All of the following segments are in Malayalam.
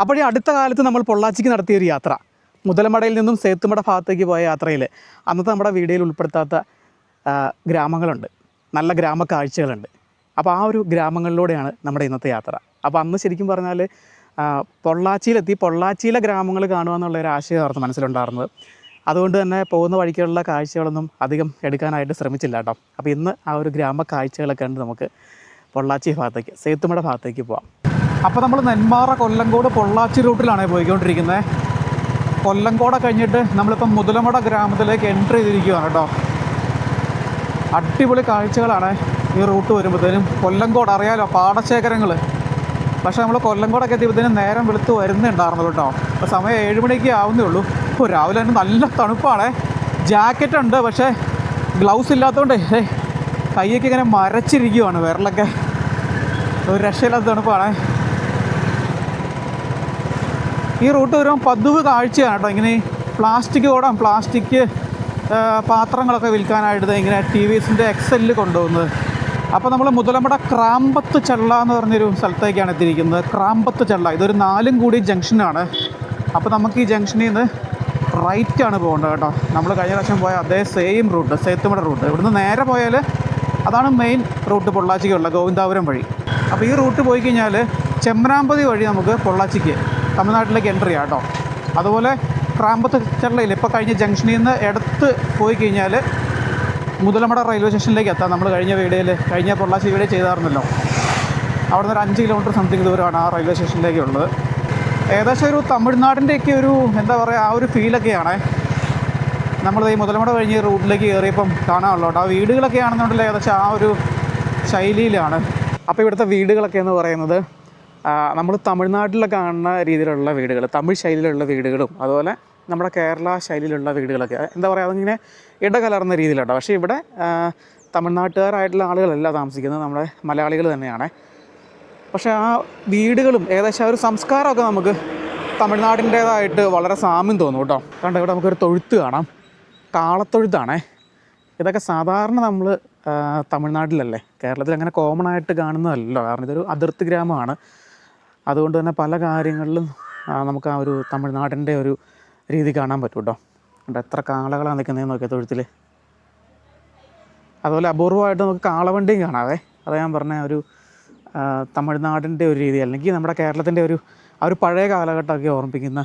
അപ്പോൾ ഈ അടുത്ത കാലത്ത് നമ്മൾ പൊള്ളാച്ചിക്ക് നടത്തിയൊരു യാത്ര, മുതലമടയിൽ നിന്നും സേത്തുമട ഭാഗത്തേക്ക് പോയ യാത്രയിൽ അന്നത്തെ നമ്മുടെ വീഡിയോയിൽ ഉൾപ്പെടുത്താത്ത ഗ്രാമങ്ങളുണ്ട്, നല്ല ഗ്രാമ കാഴ്ചകളുണ്ട്. അപ്പോൾ ആ ഒരു ഗ്രാമങ്ങളിലൂടെയാണ് നമ്മുടെ ഇന്നത്തെ യാത്ര. അപ്പോൾ അന്ന് ശരിക്കും പറഞ്ഞാൽ പൊള്ളാച്ചിയിലെത്തി പൊള്ളാച്ചിയിലെ ഗ്രാമങ്ങൾ കാണുക എന്നുള്ളൊരു ആശയമായിരുന്നു മനസ്സിലുണ്ടായിരുന്നത്. അതുകൊണ്ട് തന്നെ പോകുന്ന വഴിക്കുള്ള കാഴ്ചകളൊന്നും അധികം എടുക്കാനായിട്ട് ശ്രമിച്ചില്ല കേട്ടോ. അപ്പോൾ ഇന്ന് ആ ഒരു ഗ്രാമ കാഴ്ചകളൊക്കെ ഉണ്ട് നമുക്ക് പൊള്ളാച്ചി ഭാഗത്തേക്ക്, സേത്തുമട ഭാഗത്തേക്ക് പോവാം. അപ്പോൾ നമ്മൾ നെന്മാറ, കൊല്ലങ്കോട്, പൊള്ളാച്ചി റൂട്ടിലാണ് പോയിക്കൊണ്ടിരിക്കുന്നത്. കൊല്ലങ്കോട് കഴിഞ്ഞിട്ട് നമ്മളിപ്പം മുതലമട ഗ്രാമത്തിലേക്ക് എൻട്രി ചെയ്തിരിക്കുകയാണ് കേട്ടോ. അടിപൊളി കാഴ്ചകളാണ് ഈ റൂട്ട് വരുമ്പോഴത്തേനും. കൊല്ലങ്കോട് അറിയാലോ, പാടശേഖരങ്ങൾ. പക്ഷേ നമ്മൾ കൊല്ലങ്കോടൊക്കെ എത്തിയപ്പോഴത്തേനും നേരം വെളുത്ത് വരുന്നുണ്ടായിരുന്നു കേട്ടോ. അപ്പോൾ സമയം 7 മണിക്ക് ആവുന്നേ ഉള്ളൂ. ഇപ്പോൾ രാവിലെ തന്നെ നല്ല തണുപ്പാണ്. ജാക്കറ്റ് ഉണ്ട്, പക്ഷേ ഗ്ലൗസ് ഇല്ലാത്തതുകൊണ്ട് കൈയൊക്കെ ഇങ്ങനെ മരച്ചിരിക്കുകയാണ്. വിരലൊക്കെ ഒരു രക്ഷയില്ലാത്ത തണുപ്പാണ്. ഈ റൂട്ട് വരുമ്പോൾ പതിവ് കാഴ്ചയാണ് കേട്ടോ. ഇങ്ങനെ പ്ലാസ്റ്റിക് കൂടാം, പ്ലാസ്റ്റിക് പാത്രങ്ങളൊക്കെ വിൽക്കാനായിട്ട് ഇങ്ങനെ TVSൻ്റെ XL കൊണ്ടുപോകുന്നത്. അപ്പോൾ നമ്മൾ മുതലമട ക്രാമ്പത്ത് ചള്ള എന്ന് പറഞ്ഞൊരു സ്ഥലത്തേക്കാണ് എത്തിയിരിക്കുന്നത്. ക്രാമ്പത്ത് ചള്ള ഇതൊരു 4 കൂടി ജംഗ്ഷനാണ്. അപ്പോൾ നമുക്ക് ഈ ജംഗ്ഷനിൽ നിന്ന് റൈറ്റാണ് പോകേണ്ടത് കേട്ടോ. നമ്മൾ കഴിഞ്ഞ പ്രാവശ്യം പോയ അതേ സെയിം റൂട്ട്, സേത്തുമട റൂട്ട്. ഇവിടുന്ന് നേരെ പോയാൽ അതാണ് മെയിൻ റൂട്ട് പൊള്ളാച്ചിക്കുള്ള, ഗോവിന്ദാപുരം വഴി. അപ്പോൾ ഈ റൂട്ട് പോയി കഴിഞ്ഞാൽ ചെമ്പ്രാമ്പതി വഴി നമുക്ക് പൊള്ളാച്ചിക്ക്, തമിഴ്നാട്ടിലേക്ക് എൻ്റർ ചെയ്യാം കേട്ടോ. അതുപോലെ ക്രാമ്പത്ത് ചള്ളയിൽ ഇപ്പോൾ കഴിഞ്ഞ ജംഗ്ഷനിൽ നിന്ന് എടുത്ത് പോയി കഴിഞ്ഞാൽ മുതലമട റെയിൽവേ സ്റ്റേഷനിലേക്ക് എത്താം. നമ്മൾ കഴിഞ്ഞ പൊള്ളാച്ചി വീഡിയോ ചെയ്തായിരുന്നല്ലോ. അവിടെ നിന്ന് ഒരു 5 കിലോമീറ്റർ സംതിങ് ദൂരമാണ് ആ റെയിൽവേ സ്റ്റേഷനിലേക്ക് ഉള്ളത്. ഏകദേശം ഒരു തമിഴ്നാടിൻ്റെയൊക്കെ ഒരു എന്താ പറയുക, ആ ഒരു ഫീലൊക്കെയാണ് നമ്മൾ ഈ മുതലമട കഴിഞ്ഞ് റൂട്ടിലേക്ക് കയറിയപ്പം കാണാനുള്ളൂ കേട്ടോ. ആ വീടുകളൊക്കെ ആണെന്നുണ്ടെങ്കിൽ ഏകദേശം ആ ഒരു ശൈലിയിലാണ്. അപ്പോൾ ഇവിടുത്തെ വീടുകളൊക്കെ എന്ന് പറയുന്നത് നമ്മൾ തമിഴ്നാട്ടിലൊക്കെ കാണുന്ന രീതിയിലുള്ള വീടുകൾ, തമിഴ് ശൈലിയിലുള്ള വീടുകളും അതുപോലെ നമ്മുടെ കേരള ശൈലിയിലുള്ള വീടുകളൊക്കെ എന്താ പറയുക, അതിങ്ങനെ ഇടകലർന്ന രീതിയിലുണ്ടോ. പക്ഷേ ഇവിടെ തമിഴ്നാട്ടുകാരായിട്ടുള്ള ആളുകളല്ല താമസിക്കുന്നത്, നമ്മുടെ മലയാളികൾ തന്നെയാണ്. പക്ഷേ ആ വീടുകളും ഏകദേശം ആ ഒരു സംസ്കാരമൊക്കെ നമുക്ക് തമിഴ്നാടിൻ്റേതായിട്ട് വളരെ സാമ്യം തോന്നും കേട്ടോ. കാരണം ഇവിടെ നമുക്കൊരു തൊഴുത്ത് കാണാം, കാളത്തൊഴുത്താണേ. ഇതൊക്കെ സാധാരണ നമ്മൾ തമിഴ്നാട്ടിലല്ലേ, കേരളത്തിൽ അങ്ങനെ കോമൺ ആയിട്ട് കാണുന്നതല്ലോ. കാരണം ഇതൊരു അതിർത്തി ഗ്രാമമാണ്. അതുകൊണ്ട് തന്നെ പല കാര്യങ്ങളിലും നമുക്ക് ആ ഒരു തമിഴ്നാടിൻ്റെ ഒരു രീതി കാണാൻ പറ്റും കേട്ടോ. ഉണ്ട് എത്ര കാളകളാണ് നിൽക്കുന്നതെന്ന് നോക്കിയാൽ തൊഴുത്തിൽ. അതുപോലെ അപൂർവമായിട്ട് നമുക്ക് കാളവണ്ടിയും കാണാവേ. അത് ഞാൻ പറഞ്ഞ ഒരു തമിഴ്നാടിൻ്റെ ഒരു രീതി, അല്ലെങ്കിൽ നമ്മുടെ കേരളത്തിൻ്റെ ആ ഒരു പഴയ കാലഘട്ടമൊക്കെ ഓർമ്മിപ്പിക്കുന്ന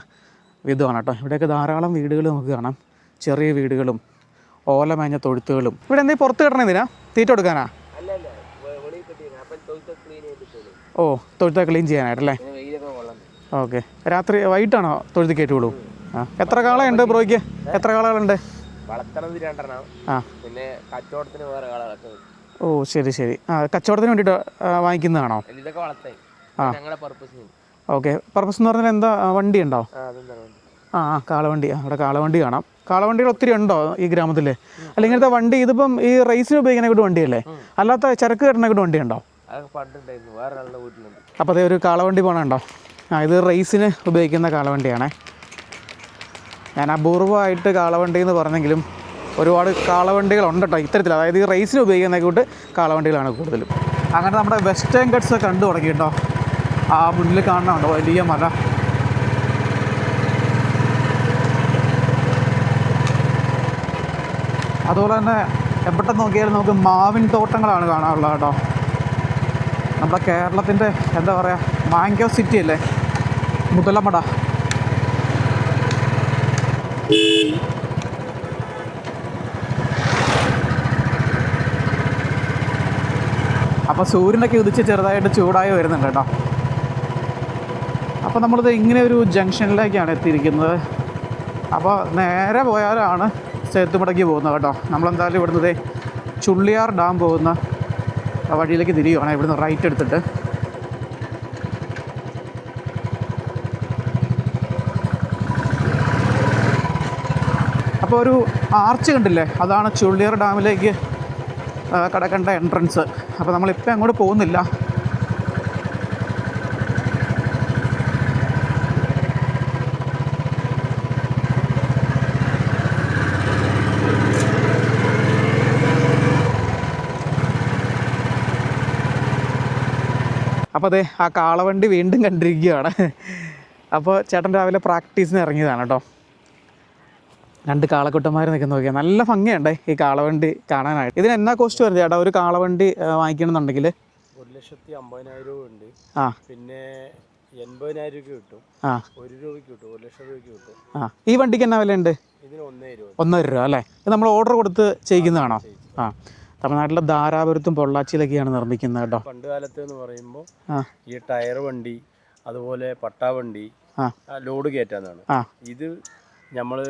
വിധമാണ് കേട്ടോ. ഇവിടെയൊക്കെ ധാരാളം വീടുകൾ നമുക്ക് കാണാം, ചെറിയ വീടുകളും ഓലമേഞ്ഞ തൊഴുത്തുകളും. ഇവിടെ എന്തെങ്കിലും പുറത്ത് കിട്ടണമെന്തിനാ, തീറ്റ കൊടുക്കാനാ? ഓ, തൊഴുത്ത ക്ലീൻ ചെയ്യാനായിട്ടല്ലേ. ഓക്കെ. രാത്രി വൈകിട്ടാണോ തൊഴുത്ത് കയറ്റുള്ളൂ? എത്ര കാളയുണ്ട് ബ്രോയ്ക്ക്? എത്ര കാളകളുണ്ട്? ഓ ശരി ശരി. കച്ചവടത്തിന് വേണ്ടിയിട്ട് വാങ്ങിക്കുന്നതാണോ? ഓക്കെ. പർപ്പസ് എന്ന് പറഞ്ഞാൽ എന്താ, വണ്ടി ഉണ്ടോ? കാളവണ്ടി. അവിടെ കാളവണ്ടി കാണാം. കാളവണ്ടികൾ ഒത്തിരി ഉണ്ടോ ഈ ഗ്രാമത്തിൽ? അല്ലെങ്കിൽ ഇങ്ങനത്തെ വണ്ടി, ഇതിപ്പം ഈ റേസിന് ഉപയോഗിക്കുന്ന വണ്ടിയല്ലേ, അല്ലാത്ത ചരക്ക് കയറ്റുന്ന വണ്ടി ഉണ്ടോ? അപ്പോൾ അതേ ഒരു കാളവണ്ടി പോകണുണ്ടോ? ഇത് റേസിന് ഉപയോഗിക്കുന്ന കാളവണ്ടിയാണേ. ഞാൻ അപൂർവമായിട്ട് കാളവണ്ടി എന്ന് പറഞ്ഞെങ്കിലും ഒരുപാട് കാളവണ്ടികളുണ്ട് കേട്ടോ ഇത്തരത്തിൽ. അതായത് ഈ റേസിന് ഉപയോഗിക്കുന്ന കൂട്ട് കാളവണ്ടികളാണ് കൂടുതലും. അങ്ങനെ നമ്മുടെ വെസ്റ്റേൺ ഗട്ട്സ് കണ്ടു തുടങ്ങി കേട്ടോ. ആ മുന്നിൽ കാണുന്നുണ്ടോ വലിയ മല. അതുപോലെ തന്നെ എവിടെ നോക്കിയാലും നമുക്ക് മാവിൻ തോട്ടങ്ങളാണ് കാണാനുള്ളത് കേട്ടോ. നമ്മുടെ കേരളത്തിൻ്റെ എന്താ പറയുക, മാംഗോ സിറ്റി അല്ലേ മുതലമട. അപ്പോൾ സൂര്യനൊക്കെ ഉദിച്ച് ചെറുതായിട്ട് ചൂടായി വരുന്നുണ്ട് കേട്ടോ. അപ്പോൾ നമ്മളിത് ഇങ്ങനെ ഒരു ജംഗ്ഷനിലേക്കാണ് എത്തിയിരിക്കുന്നത്. അപ്പോൾ നേരെ പോയാലാണ് സേത്തുമടയ്ക്ക് പോകുന്നത് കേട്ടോ. നമ്മളെന്തായാലും ഇവിടുന്ന് ചുള്ളിയാർ ഡാം പോകുന്ന വഴിയിലേക്ക് തിരിയുവാണ്, ഇവിടുന്ന് റൈറ്റ് എടുത്തിട്ട്. അപ്പോൾ ഒരു ആർച്ച് കണ്ടില്ലേ, അതാണ് ചുള്ളിയാർ ഡാമിലേക്ക് കടക്കേണ്ട എൻട്രൻസ്. അപ്പോൾ നമ്മളിപ്പോൾ അങ്ങോട്ട് പോകുന്നില്ല. അപ്പോൾ അതെ ആ കാളവണ്ടി വീണ്ടും കണ്ടിരിക്കുകയാണ്. അപ്പോൾ ചേട്ടൻ രാവിലെ പ്രാക്ടീസിന് ഇറങ്ങിയതാണ് കേട്ടോ. 2 കാളക്കുട്ടന്മാർ നിൽക്കുന്ന നോക്കിയാൽ നല്ല ഭംഗിയുണ്ടേ ഈ കാളവണ്ടി കാണാനായിട്ട്. ഇതിന് എന്നാ കോസ്റ്റ് വരും ചേട്ടാ ഒരു കാളവണ്ടി വാങ്ങിക്കണമെന്നുണ്ടെങ്കിൽ? 1,50,000 രൂപ ഉണ്ട്. ആ പിന്നെ 80,000 രൂപ കിട്ടും. 1 രൂപയ്ക്ക് കിട്ടും, 1,00,000 രൂപയ്ക്ക് കിട്ടും. ഈ വണ്ടിക്ക് എന്നാ വില ഉണ്ട്? ഇതിന് 1,000 രൂപ. 1,000 രൂപ അല്ലേ? ഇത് നമ്മൾ ഓർഡർ കൊടുത്ത് ചെയ്യിക്കുന്നതാണോ? തമിഴ്നാട്ടിലെ ധാരാപുരത്തും പൊള്ളാച്ചിയിലൊക്കെയാണ് നിർമ്മിക്കുന്നത് കേട്ടോ. പണ്ട് കാലത്ത് എന്ന് പറയുമ്പോൾ ഈ ടയർ വണ്ടി, അതുപോലെ പട്ടാവണ്ടി, ലോഡ് കയറ്റാന്നാണ്. ഇത് നമ്മള്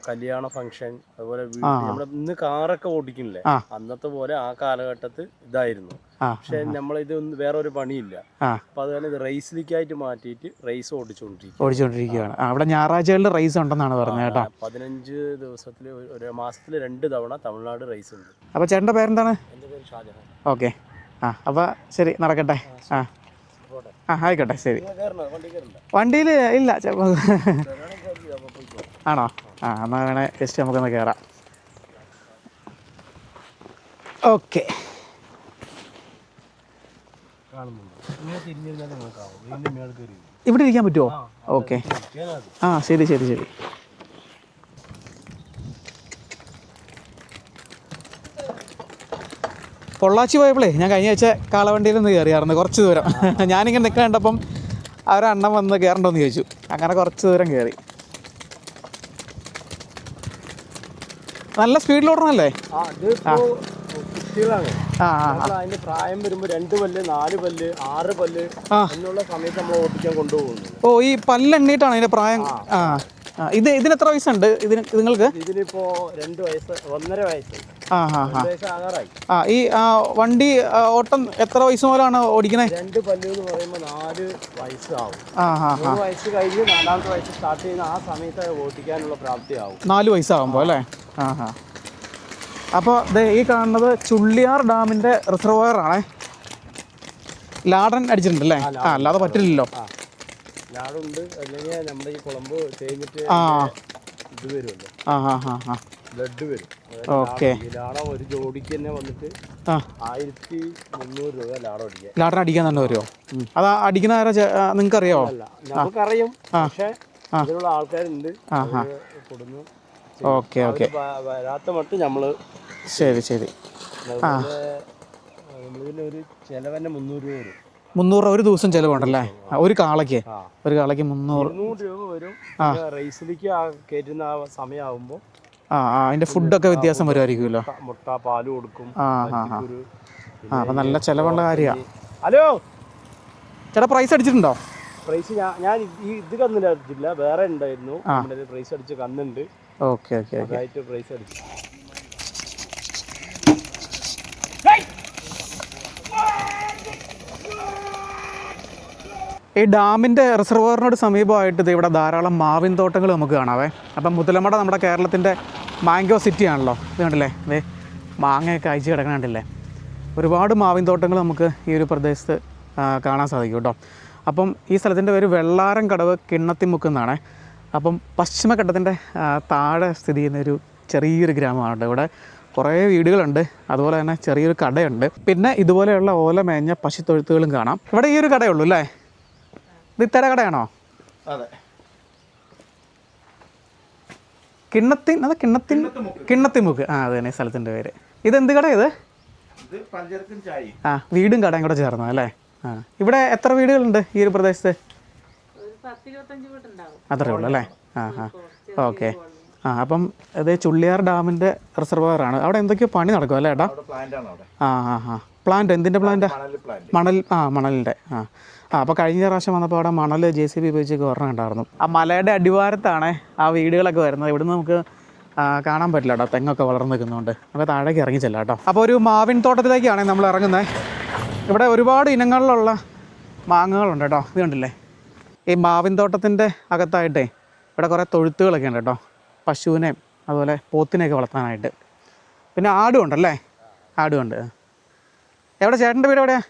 കല്യാണ ഫംഗ്ഷൻ, അതുപോലെ നമ്മുടെ ഇന്ന് കാറൊക്കെ ഓടിക്കുന്നില്ലേ, അന്നത്തെ പോലെ ആ കാലഘട്ടത്ത് ഇതായിരുന്നു. പക്ഷെ നമ്മളിത് വേറെ ഒരു പണിയില്ല. അപ്പൊ അതുപോലെ ഇത് റേസിലേക്കായിട്ട് മാറ്റിയിട്ട് റേസ് ഓടിച്ചോണ്ടിരിക്കുകയാണ്. അവിടെ ഞായറാഴ്ചകളിൽ റേസ് ഉണ്ടെന്നാണ് പറഞ്ഞത് കേട്ടോ. 15 ദിവസത്തിൽ ഒരു മാസത്തിൽ 2 തവണ തമിഴ്നാട് റേസ് ഉണ്ട്. അപ്പൊ ചേട്ടൻ്റെ പേരെന്താണ്? എൻ്റെ പേര് ഷാജഹാൻ. ഓക്കെ. അപ്പൊ ശരി, നടക്കട്ടെ. ആയിക്കോട്ടെ, ശരി. വണ്ടിയിൽ ഇല്ല ആണോ? എന്നാൽ വേണേ ജസ്റ്റ് നമുക്കൊന്ന് കയറാം. ഓക്കെ. ഇവിടെ ഇരിക്കാൻ പറ്റുമോ? ഓക്കെ. ശരി ശരി ശരി. പൊള്ളാച്ചി പോയപ്പോഴേ ഞാൻ കഴിഞ്ഞ ആഴ്ച കാളവണ്ടിയിൽ നിന്ന് കയറിയായിരുന്നു കുറച്ച് ദൂരം. ഞാനിങ്ങനെ നിൽക്കാൻ കണ്ടപ്പം അവരണ്ണം വന്ന് കയറണ്ടോന്ന് ചോദിച്ചു. അങ്ങനെ കുറച്ച് ദൂരം കയറി. നല്ല സ്പീഡിൽ ഓടണല്ലേ? അതിന്റെ പ്രായം വരുമ്പോ 2 പല്ല് 4 പല്ല് 6 പല്ല് എന്നുള്ള സമയത്ത് നമ്മൾ ഓടിക്കാൻ കൊണ്ടുപോകുന്നു. ഈ പല്ലെണ്ണീട്ടാണ് അതിന്റെ പ്രായം. ഇതിന് എത്ര വയസ്സുണ്ട് നിങ്ങൾക്ക്? ഇതിനിപ്പോ 2 വയസ്സ് 1.5 വയസ്സ്. ഈ വണ്ടി ഓട്ടം എത്ര വയസ്സ് മുതലാണ് ഓടിക്കണേ? 2 പല്ല് എന്ന് പറയുമ്പോൾ 4 വയസ്സാവും. 3 വയസ്സ് കഴിഞ്ഞ് 4ാമത്തെ വയസ്സ് സ്റ്റാർട്ട് ചെയ്യുന്ന ആ സമയത്ത് ഓടിക്കാനുള്ള പ്രാപ്തിയാവും. 4 വയസ്സാകുമ്പോൾ അല്ലേ? അപ്പോൾ ഈ കാണുന്നത് ചുള്ളിയാർ ഡാമിൻ്റെ റിസർവോയർ ആണേ. ലാടൻ അടിച്ചിട്ടുണ്ടല്ലേ? അല്ലാതെ പറ്റില്ലല്ലോ. ലാടുണ്ട്, അല്ലെങ്കിൽ നമ്മുടെ ഈ കുളമ്പ് തേഞ്ഞിട്ട് ഇത് വരുമല്ലോ, ബ്ലഡ് വരും. ഓക്കെ. ലാടം ഒരു ജോഡിക്ക് തന്നെ വന്നിട്ട് 1,300 രൂപ ലാടം അടിക്കാൻ. ലാടൻ അടിക്കാൻ തന്നെ വരുമോ? അത് അടിക്കുന്ന ആരാ നിങ്ങൾക്ക് അറിയാമോ? അല്ല, നമുക്കറിയും, പക്ഷേ അതിനുള്ള ആൾക്കാരുണ്ട് കൊടുന്നു. Okay okay. വരാത്ത മട്ട് നമ്മള്. ശരി ശരി. നമ്മളിതിന് ഒരു ചിലവന്നെ 300 രൂപ വരും. 300 രൂപ ഒരു ദിവസം ചിലവുണ്ടല്ലേ? ഒരു കാളയ്ക്ക് 300 രൂപ വരും. റേസിലേക്ക് കയറ്റുന്ന ആ സമയമാകുമ്പോൾ അതിന്റെ ഫുഡൊക്കെ വ്യത്യാസം വരുമായിരിക്കുമല്ലോ. മുട്ട, പാല് കൊടുക്കും. അപ്പം നല്ല ചിലവുള്ള കാര്യമാണ്. ഹലോ ചേട്ടാ, പ്രൈസ് അടിച്ചിട്ടുണ്ടോ? പ്രൈസ് ഞാൻ ഇത് കന്നില്ല അടിച്ചില്ല, വേറെ ഉണ്ടായിരുന്നു. പ്രൈസ് അടിച്ച് കന്നുണ്ട്. Okay okay okay. പ്രൈസ് അടിച്ചു. ഈ ഡാമിൻ്റെ റിസർവോയറിനോട് സമീപമായിട്ട് ഇവിടെ ധാരാളം മാവിൻ തോട്ടങ്ങൾ നമുക്ക് കാണാവേ. അപ്പം മുതലമട നമ്മുടെ കേരളത്തിൻ്റെ മാംഗോ സിറ്റി ആണല്ലോ. ഇത് കണ്ടില്ലേ, മാങ്ങയൊക്കെ അയച്ച് കിടക്കണുണ്ടല്ലേ. ഒരുപാട് മാവിൻ തോട്ടങ്ങൾ നമുക്ക് ഈ ഒരു പ്രദേശത്ത് കാണാൻ സാധിക്കും കേട്ടോ. അപ്പം ഈ സ്ഥലത്തിൻ്റെ പേര് വെള്ളാരം കടവ് കിണ്ണത്തിമുക്ക് എന്നാണ്. അപ്പം പശ്ചിമഘട്ടത്തിൻ്റെ താഴെ സ്ഥിതി ചെയ്യുന്നൊരു ചെറിയൊരു ഗ്രാമമാണ്. ഇവിടെ കുറേ വീടുകളുണ്ട്, അതുപോലെ തന്നെ ചെറിയൊരു കടയുണ്ട്. പിന്നെ ഇതുപോലെയുള്ള ഓല മേഞ്ഞ പശുത്തൊഴുത്തുകളും കാണാം. ഇവിടെ ഈ ഒരു കടയുള്ളൂ അല്ലേ? ഇത് ഇത്തര കടയാണോ? അതെ. കിണ്ണത്തിമുക്ക്. അത് തന്നെ സ്ഥലത്തിൻ്റെ പേര്. ഇതെന്ത് കട? ഇത് വീടും കടയും കൂടെ ചേർന്നു അല്ലേ? ഇവിടെ എത്ര വീടുകളുണ്ട് ഈ ഒരു പ്രദേശത്ത്? അത്രേ ഉള്ളൂ അല്ലേ? ഓക്കെ. അപ്പം ഇത് ചുള്ളിയാർ ഡാമിൻ്റെ റിസർവോയറാണ്. അവിടെ എന്തൊക്കെയോ പണി നടക്കും അല്ലേ ഏട്ടാ? പ്ലാന്റ്. എന്തിൻ്റെ പ്ലാന്റാ? മണലിൻ്റെ. അപ്പോൾ കഴിഞ്ഞ പ്രാവശ്യം വന്നപ്പോൾ അവിടെ മണൽ JCB ഉപയോഗിച്ചൊക്കെ ഒരെണ്ണം ഉണ്ടായിരുന്നു. ആ മലയുടെ അടിവാരത്താണ് ആ വീടുകളൊക്കെ വരുന്നത്. ഇവിടുന്ന് നമുക്ക് കാണാൻ പറ്റില്ല കേട്ടോ, തെങ്ങൊക്കെ വളർന്നു നിൽക്കുന്നതുകൊണ്ട്. നമുക്ക് താഴേക്ക് ഇറങ്ങി ചെല്ലാം കേട്ടോ. അപ്പോൾ ഒരു മാവിൻ തോട്ടത്തിലേക്കാണ് നമ്മൾ ഇറങ്ങുന്നത്. ഇവിടെ ഒരുപാട് ഇനങ്ങളിലുള്ള മാങ്ങകളുണ്ട് കേട്ടോ. ഇത് കണ്ടില്ലേ, ഈ മാവിൻ തോട്ടത്തിൻ്റെ അകത്തായിട്ടേ ഇവിടെ കുറേ തൊഴുത്തുകളൊക്കെ ഉണ്ട് കേട്ടോ. പശുവിനെയും അതുപോലെ പോത്തിനെയൊക്കെ വളർത്താനായിട്ട്. പിന്നെ ആടും ഉണ്ടല്ലേ? ആടുമുണ്ട്. എവിടെ ചേട്ടൻ്റെ വീട് എവിടെയാണ്?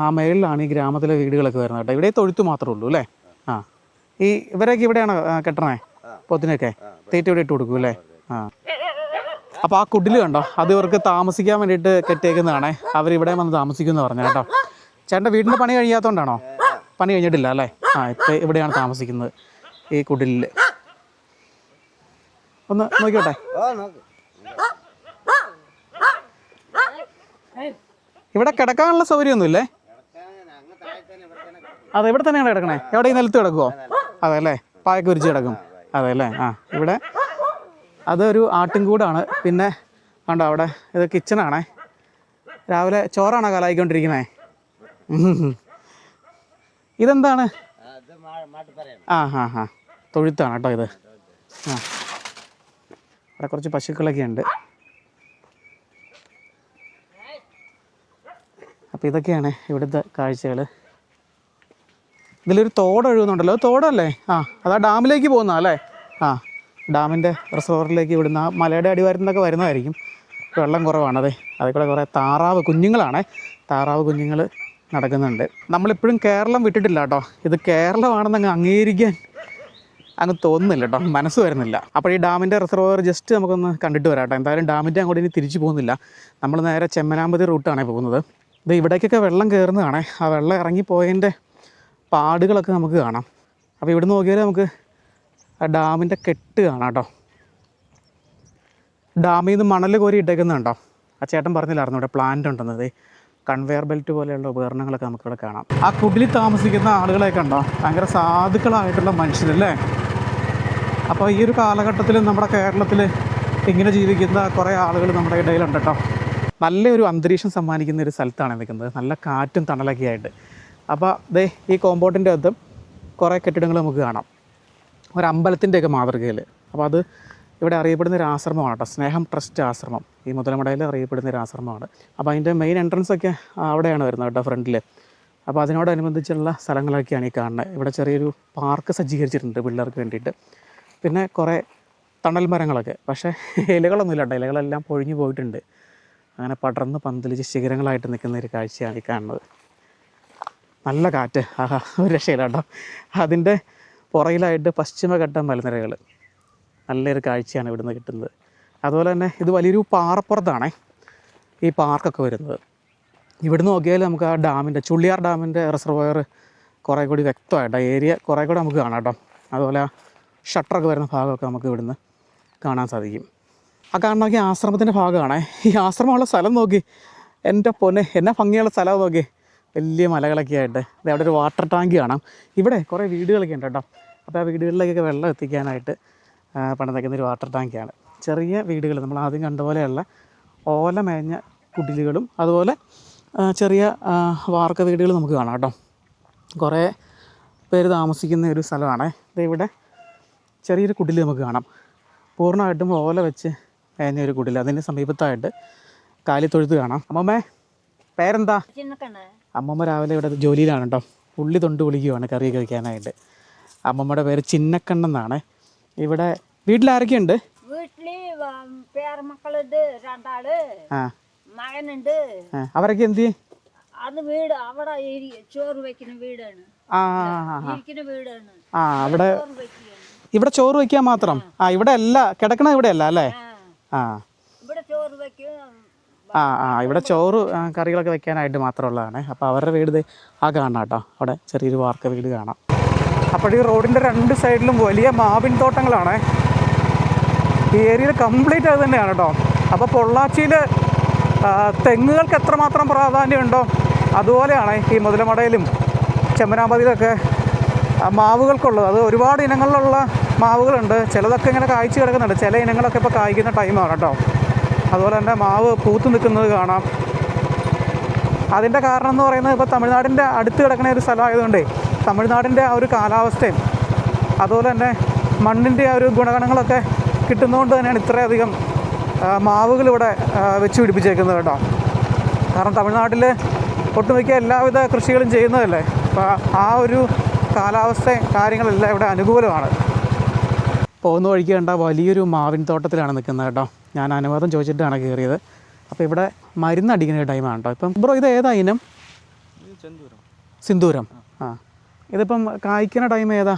ആ മേളിലാണ് ഈ ഗ്രാമത്തിലെ വീടുകളൊക്കെ വരുന്നത് കേട്ടോ. ഇവിടെ തൊഴുത്ത് മാത്രമേ ഉള്ളൂ അല്ലേ? ഈ ഇവരൊക്കെ ഇവിടെയാണോ കെട്ടണേ? പോത്തിനൊക്കെ തീറ്റ ഇവിടെ ഇട്ട് കൊടുക്കും അല്ലേ? അപ്പോൾ ആ കുടിൽ കണ്ടോ, അത് ഇവർക്ക് താമസിക്കാൻ വേണ്ടിയിട്ട് കെട്ടിയേക്കുന്നതാണേ. അവരിവിടെ വന്ന് താമസിക്കുമെന്ന് പറഞ്ഞു കേട്ടോ. ചേട്ടൻ്റെ വീടിൻ്റെ പണി കഴിയാത്തതുകൊണ്ടാണോ? പണി കഴിഞ്ഞിട്ടില്ല അല്ലേ? ഇപ്പം ഇവിടെയാണ് താമസിക്കുന്നത്, ഈ കുടിലിൽ. ഒന്ന് നോക്കിയോട്ടെ. ഇവിടെ കിടക്കാനുള്ള സൗകര്യമൊന്നുമില്ലേ? അതെ, ഇവിടെ തന്നെയാണ് കിടക്കണേ. എവിടെ ഈ നിലത്ത് കിടക്കുമോ? അതെ അല്ലേ, പായൊക്കെ വിരിച്ച് കിടക്കും. അതെ അല്ലേ. ഇവിടെ അതൊരു ആട്ടിൻകൂടാണ്. പിന്നെ കണ്ടോ അവിടെ ഇത് കിച്ചണാണേ. രാവിലെ ചോറാണോ കലായിക്കൊണ്ടിരിക്കുന്നത്? ഇതെന്താണ്? തൊഴുത്താണ് കേട്ടോ ഇത്. ഇവിടെ കുറച്ച് പശുക്കളൊക്കെ ഉണ്ട്. അപ്പോൾ ഇതൊക്കെയാണ് ഇവിടുത്തെ കാഴ്ചകൾ. ഇതിലൊരു തോട് ഒഴുകുന്നുണ്ടല്ലോ, അത് തോടല്ലേ? അതാ ഡാമിലേക്ക് പോകുന്നതല്ലേ? ഡാമിൻ്റെ റിസർവറിലേക്ക് ഇവിടുന്ന് ആ മലയുടെ അടിവാരത്തിൽ നിന്നൊക്കെ വരുന്നതായിരിക്കും. വെള്ളം കുറവാണത്. അതിൽ കൂടെ കുറേ താറാവ് കുഞ്ഞുങ്ങളാണ്. താറാവ് കുഞ്ഞുങ്ങൾ നടക്കുന്നുണ്ട്. നമ്മളിപ്പോഴും കേരളം വിട്ടിട്ടില്ല കേട്ടോ. ഇത് കേരളമാണെന്ന് അങ്ങ് അംഗീകരിക്കാൻ അങ്ങ് തോന്നുന്നില്ല കേട്ടോ, മനസ്സ് വരുന്നില്ല. അപ്പോൾ ഈ ഡാമിൻ്റെ റിസർവർ ജസ്റ്റ് നമുക്കൊന്ന് കണ്ടിട്ട് വരാം കേട്ടോ. എന്തായാലും ഡാമിൻ്റെ അങ്ങോട്ട് ഇനി തിരിച്ചു പോകുന്നില്ല. നമ്മൾ നേരെ ചെമ്മനാമ്പതി റൂട്ടാണ് പോകുന്നത്. ഇത് ഇവിടേക്കൊക്കെ വെള്ളം കയറുന്നതാണ്. ആ വെള്ളം ഇറങ്ങിപ്പോയതിൻ്റെ പാടുകളൊക്കെ നമുക്ക് കാണാം. അപ്പോൾ ഇവിടെ നോക്കിയാൽ നമുക്ക് ആ ഡാമിൻ്റെ കെട്ട് കാണാം കേട്ടോ. ഡാമിൽ നിന്ന് മണൽ കോരി ഇട്ടേക്കുന്നുണ്ടോ? ആ ചേട്ടൻ പറഞ്ഞില്ലായിരുന്നു ഇവിടെ പ്ലാന്റ് ഉണ്ടെന്നത്. കൺവെയർ ബെൽറ്റ് പോലെയുള്ള ഉപകരണങ്ങളൊക്കെ നമുക്കിവിടെ കാണാം. ആ കുടിലിൽ താമസിക്കുന്ന ആളുകളെയൊക്കെ ഉണ്ടോ, ഭയങ്കര സാധുക്കളായിട്ടുള്ള മനുഷ്യരല്ലേ. അപ്പോൾ ഈ ഒരു കാലഘട്ടത്തിൽ നമ്മുടെ കേരളത്തിൽ ഇങ്ങനെ ജീവിക്കുന്ന കുറേ ആളുകൾ നമ്മുടെ ഇടയിലുണ്ട് കേട്ടോ. നല്ലൊരു അന്തരീക്ഷം സമ്മാനിക്കുന്ന ഒരു സ്ഥലത്താണ് നിൽക്കുന്നത്, നല്ല കാറ്റും തണലൊക്കെ ആയിട്ട്. അപ്പോൾ ദേ ഈ കോമ്പൗണ്ടിൻ്റെ അകത്തും കുറേ കെട്ടിടങ്ങൾ നമുക്ക് കാണാം, ഒരു അമ്പലത്തിൻ്റെയൊക്കെ മാതൃകയിൽ. അപ്പോൾ അത് ഇവിടെ അറിയപ്പെടുന്ന ഒരു ആശ്രമമാണ് കേട്ടോ, സ്നേഹം ട്രസ്റ്റ് ആശ്രമം. ഈ മുതലമടയിൽ അറിയപ്പെടുന്ന ഒരു ആശ്രമമാണ്. അപ്പോൾ അതിൻ്റെ മെയിൻ എൻട്രൻസൊക്കെ അവിടെയാണ് വരുന്നത് കേട്ടോ, ഫ്രണ്ടിൽ. അപ്പോൾ അതിനോടനുബന്ധിച്ചുള്ള സ്ഥലങ്ങളൊക്കെയാണ് ഈ കാണുന്നത്. ഇവിടെ ചെറിയൊരു പാർക്ക് സജ്ജീകരിച്ചിട്ടുണ്ട് പിള്ളേർക്ക് വേണ്ടിയിട്ട്. പിന്നെ കുറേ തണൽ മരങ്ങളൊക്കെ, പക്ഷേ ഇലകളൊന്നുമില്ല കേട്ടോ, ഇലകളെല്ലാം പൊഴിഞ്ഞു പോയിട്ടുണ്ട്. അങ്ങനെ പടർന്ന് പന്തലിച്ച് ശിഖരങ്ങളായിട്ട് നിൽക്കുന്ന ഒരു കാഴ്ചയാണ് ഈ കാണുന്നത്. നല്ല കാറ്റ്, ഒരു രക്ഷയില്ല കേട്ടോ. അതിൻ്റെ പുറകിലായിട്ട് പശ്ചിമഘട്ട മലനിരകൾ, നല്ലൊരു കാഴ്ചയാണ് ഇവിടുന്ന് കിട്ടുന്നത്. അതുപോലെ തന്നെ ഇത് വലിയൊരു പാറപ്പുറത്താണേ ഈ പാർക്കൊക്കെ വരുന്നത്. ഇവിടുന്ന് നോക്കിയാൽ നമുക്ക് ആ ഡാമിൻ്റെ, ചുള്ളിയാർ ഡാമിൻ്റെ റിസർവോയർ കുറേ കൂടി വ്യക്തമായിട്ട് ഏരിയ കുറേ കൂടി നമുക്ക് കാണാം കേട്ടോ. അതുപോലെ ആ ഷട്ടറൊക്കെ വരുന്ന ഭാഗമൊക്കെ നമുക്ക് ഇവിടുന്ന് കാണാൻ സാധിക്കും. ആ കാണണമെങ്കിൽ ആശ്രമത്തിൻ്റെ ഭാഗമാണേ. ഈ ആശ്രമമുള്ള സ്ഥലം നോക്കി, എൻ്റെ പൊന്നെ, എന്നാ ഭംഗിയുള്ള സ്ഥലം നോക്കി. വലിയ മലകളൊക്കെ ആയിട്ട് അവിടെ ഒരു വാട്ടർ ടാങ്ക് കാണാം. ഇവിടെ കുറേ വീടുകളൊക്കെ ഉണ്ട് കേട്ടോ. അപ്പോൾ ആ വീടുകളിലേക്കൊക്കെ വെള്ളം എത്തിക്കാനായിട്ട് പണിതയ്ക്കുന്നൊരു വാട്ടർ ടാങ്കാണ്. ചെറിയ വീടുകൾ, നമ്മൾ ആദ്യം കണ്ട പോലെയുള്ള ഓല മേഞ്ഞ കുടിലുകളും അതുപോലെ ചെറിയ വാർക്ക വീടുകൾ നമുക്ക് കാണാം കേട്ടോ. കുറേ പേര് താമസിക്കുന്ന ഒരു സ്ഥലമാണ്. ഇവിടെ ചെറിയൊരു കുടിൽ നമുക്ക് കാണാം, പൂർണ്ണമായിട്ടും ഓല വെച്ച് മേഞ്ഞ ഒരു കുടിൽ. അതിൻ്റെ സമീപത്തായിട്ട് കാലിത്തൊഴുത്ത് കാണാം. അമ്മമ്മേ പേരെന്താ? അമ്മമ്മ രാവിലെ ഇവിടെ ജോലിയിലാണ് കേട്ടോ. ഉള്ളി തൊണ്ട് വിളിക്കുവാണ് കറിയൊക്കെ വയ്ക്കാനായിട്ട്. അമ്മമ്മയുടെ പേര് ചിന്നക്കണ്ണെന്നാണ്. ഇവിടെ വീട്ടിലാരൊക്കെയുണ്ട്? വീട്ടില് പേരമക്കളുണ്ട്, രണ്ടാള്, മകനുണ്ട്. അവരൊക്കെ എന്ത് ചെയ്യും? അത് വീട് അവിടെ ചോറ് വെക്കുന്ന വീടാണ്, ഇരിക്കുന്ന വീടാണ്. അവിടെ ഇവിടെ ചോറ് വെക്കാൻ മാത്രം? ഇവിടെ അല്ല കിടക്കണ, ഇവിടെ അല്ല അല്ലേ? ഇവിടെ ചോറ് വെക്കും. ഇവിടെ ചോറ് കറികളൊക്കെ വെക്കാനായിട്ട് മാത്രമുള്ളതാണ്. അപ്പോൾ അവരുടെ വീട് ആ കാണാം കേട്ടോ. അവിടെ ചെറിയൊരു വാർക്ക വീട് കാണാം. അപ്പോൾ ഈ റോഡിൻ്റെ രണ്ട് സൈഡിലും വലിയ മാവിൻ തോട്ടങ്ങളാണ്. ഈ ഏരിയയിൽ കംപ്ലീറ്റ് അത് തന്നെയാണ് കേട്ടോ. അപ്പോൾ പൊള്ളാച്ചിയിൽ തെങ്ങുകൾക്ക് എത്രമാത്രം പ്രാധാന്യമുണ്ടോ അതുപോലെയാണ് ഈ മുതലമടയിലും ചെമ്മനാമ്പതിയിലൊക്കെ മാവുകൾക്കുള്ളത്. അത് ഒരുപാട് ഇനങ്ങളിലുള്ള മാവുകളുണ്ട്. ചിലതൊക്കെ ഇങ്ങനെ കായ്ച്ച് കിടക്കുന്നുണ്ട്, ചില ഇനങ്ങളൊക്കെ ഇപ്പോൾ കായ്ക്കുന്ന ടൈമാണ് കേട്ടോ. അതുപോലെ തന്നെ മാവ് പൂത്ത് നിൽക്കുന്നത് കാണാം. അതിൻ്റെ കാരണം എന്ന് പറയുന്നത് ഇപ്പോൾ തമിഴ്നാടിൻ്റെ അടുത്ത് കിടക്കുന്ന ഒരു സ്ഥലമായതുകൊണ്ട് തമിഴ്നാടിൻ്റെ ആ ഒരു കാലാവസ്ഥയും അതുപോലെ തന്നെ മണ്ണിൻ്റെ ആ ഒരു ഗുണഗണങ്ങളൊക്കെ കിട്ടുന്നതുകൊണ്ട് തന്നെയാണ് ഇത്രയധികം മാവുകൾ ഇവിടെ വെച്ച് പിടിപ്പിച്ചേക്കുന്നത് കേട്ടോ. കാരണം തമിഴ്നാട്ടിൽ ഒട്ടുമിക്ക എല്ലാവിധ കൃഷികളും ചെയ്യുന്നതല്ലേ. അപ്പോൾ ആ ഒരു കാലാവസ്ഥയും കാര്യങ്ങളെല്ലാം ഇവിടെ അനുകൂലമാണ്. പോകുന്ന വഴിക്ക് കണ്ട വലിയൊരു മാവിൻ തോട്ടത്തിലാണ് നിൽക്കുന്നത് കേട്ടോ. ഞാൻ അനുവാദം ചോദിച്ചിട്ടാണ് കയറിയത്. അപ്പോൾ ഇവിടെ മരുന്നടിക്കുന്ന ടൈമാണ് കേട്ടോ. ഇപ്പം ബ്രോ ഇത് ഏതാ ഇനം? സിന്ദൂരം. ഇതിപ്പം കായ്ക്കുന്ന ടൈം ഏതാ,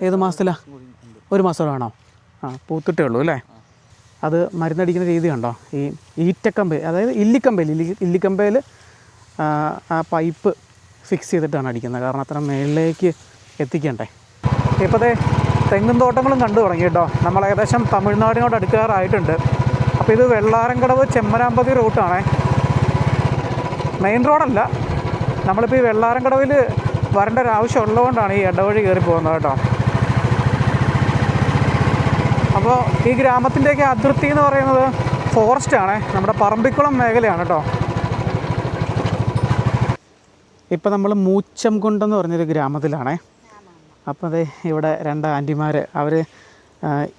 ഏത് മാസത്തിലാണ്? ഒരു മാസമാണോ? പൂത്തിട്ടേ ഉള്ളൂ അല്ലേ? അത് മരുന്നടിക്കുന്ന രീതി കണ്ടോ. ഈ ഈറ്റക്കമ്പ്, അതായത് ഇല്ലിക്കമ്പയിൽ ആ പൈപ്പ് ഫിക്സ് ചെയ്തിട്ടാണ് അടിക്കുന്നത്, കാരണം അത്ര മേളിലേക്ക് എത്തിക്കണ്ടേ. ഇപ്പോൾ ദേ തെങ്ങും തോട്ടങ്ങളും കണ്ടു തുടങ്ങി കേട്ടോ. നമ്മൾ ഏകദേശം തമിഴ്നാടിനോട് അടുക്കാറായിട്ടുണ്ട്. അപ്പോൾ ഇത് വെള്ളാരംകടവ് ചെമ്മനാമ്പതി റൂട്ടാണേ, മെയിൻ റോഡല്ല. നമ്മളിപ്പോൾ ഈ വെള്ളാരംകടവിൽ വരേണ്ട ഒരു ആവശ്യം ഉള്ളതുകൊണ്ടാണ് ഈ ഇടവഴി കയറി പോകുന്നത് കേട്ടോ. അപ്പോൾ ഈ ഗ്രാമത്തിൻ്റെയൊക്കെ അതിർത്തി എന്ന് പറയുന്നത് ഫോറസ്റ്റാണ്, നമ്മുടെ പറമ്പിക്കുളം മേഖലയാണ് കേട്ടോ. ഇപ്പോൾ നമ്മൾ മൂച്ചംകുണ്ടെന്ന് പറഞ്ഞൊരു ഗ്രാമത്തിലാണേ. അപ്പോൾ അതെ ഇവിടെ 2 ആൻറ്റിമാർ, അവർ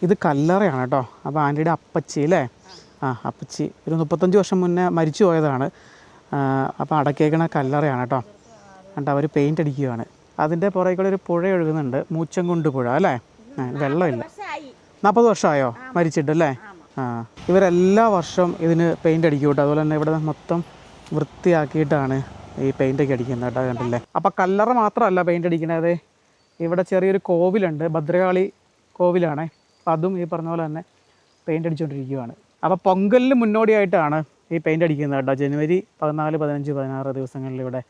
ഇത് കല്ലറയാണ് കേട്ടോ. അപ്പോൾ ആൻറ്റിയുടെ അപ്പച്ചി അല്ലേ, അപ്പച്ചി ഒരു 35 വർഷം മുന്നേ മരിച്ചു പോയതാണ്. അപ്പോൾ അടക്കിയേക്കണ കല്ലറയാണ് കേട്ടോ. എന്നിട്ട് അവർ പെയിൻ്റ് അടിക്കുകയാണ്. അതിൻ്റെ പുറകെ ഒരു പുഴ ഒഴുകുന്നുണ്ട്, മൂച്ചംകുണ്ട് പുഴ അല്ലേ. വെള്ളമില്ല. 40 വർഷമായോ മരിച്ചിട്ടല്ലേ? ഇവരെല്ലാ വർഷവും ഇതിന് പെയിൻ്റ് അടിക്കും കേട്ടോ. അതുപോലെ തന്നെ ഇവിടെ മൊത്തം വൃത്തിയാക്കിയിട്ടാണ് ഈ പെയിൻ്റൊക്കെ അടിക്കുന്നത് കേട്ടോ, കണ്ടില്ലേ. അപ്പോൾ കല്ലറ മാത്രമല്ല പെയിൻ്റ് അടിക്കുന്നത്, ഇവിടെ ചെറിയൊരു കോവിലുണ്ട്, ഭദ്രകാളി കോവിലാണേ. അപ്പം അതും ഈ പറഞ്ഞ പോലെ തന്നെ പെയിൻ്റ് അടിച്ചുകൊണ്ടിരിക്കുകയാണ്. അപ്പോൾ പൊങ്കലിന് മുന്നോടിയായിട്ടാണ് ഈ പെയിൻ്റ് അടിക്കുന്നത് കേട്ടോ. ജനുവരി 14, 15, 16 ദിവസങ്ങളിൽ ഇവിടെ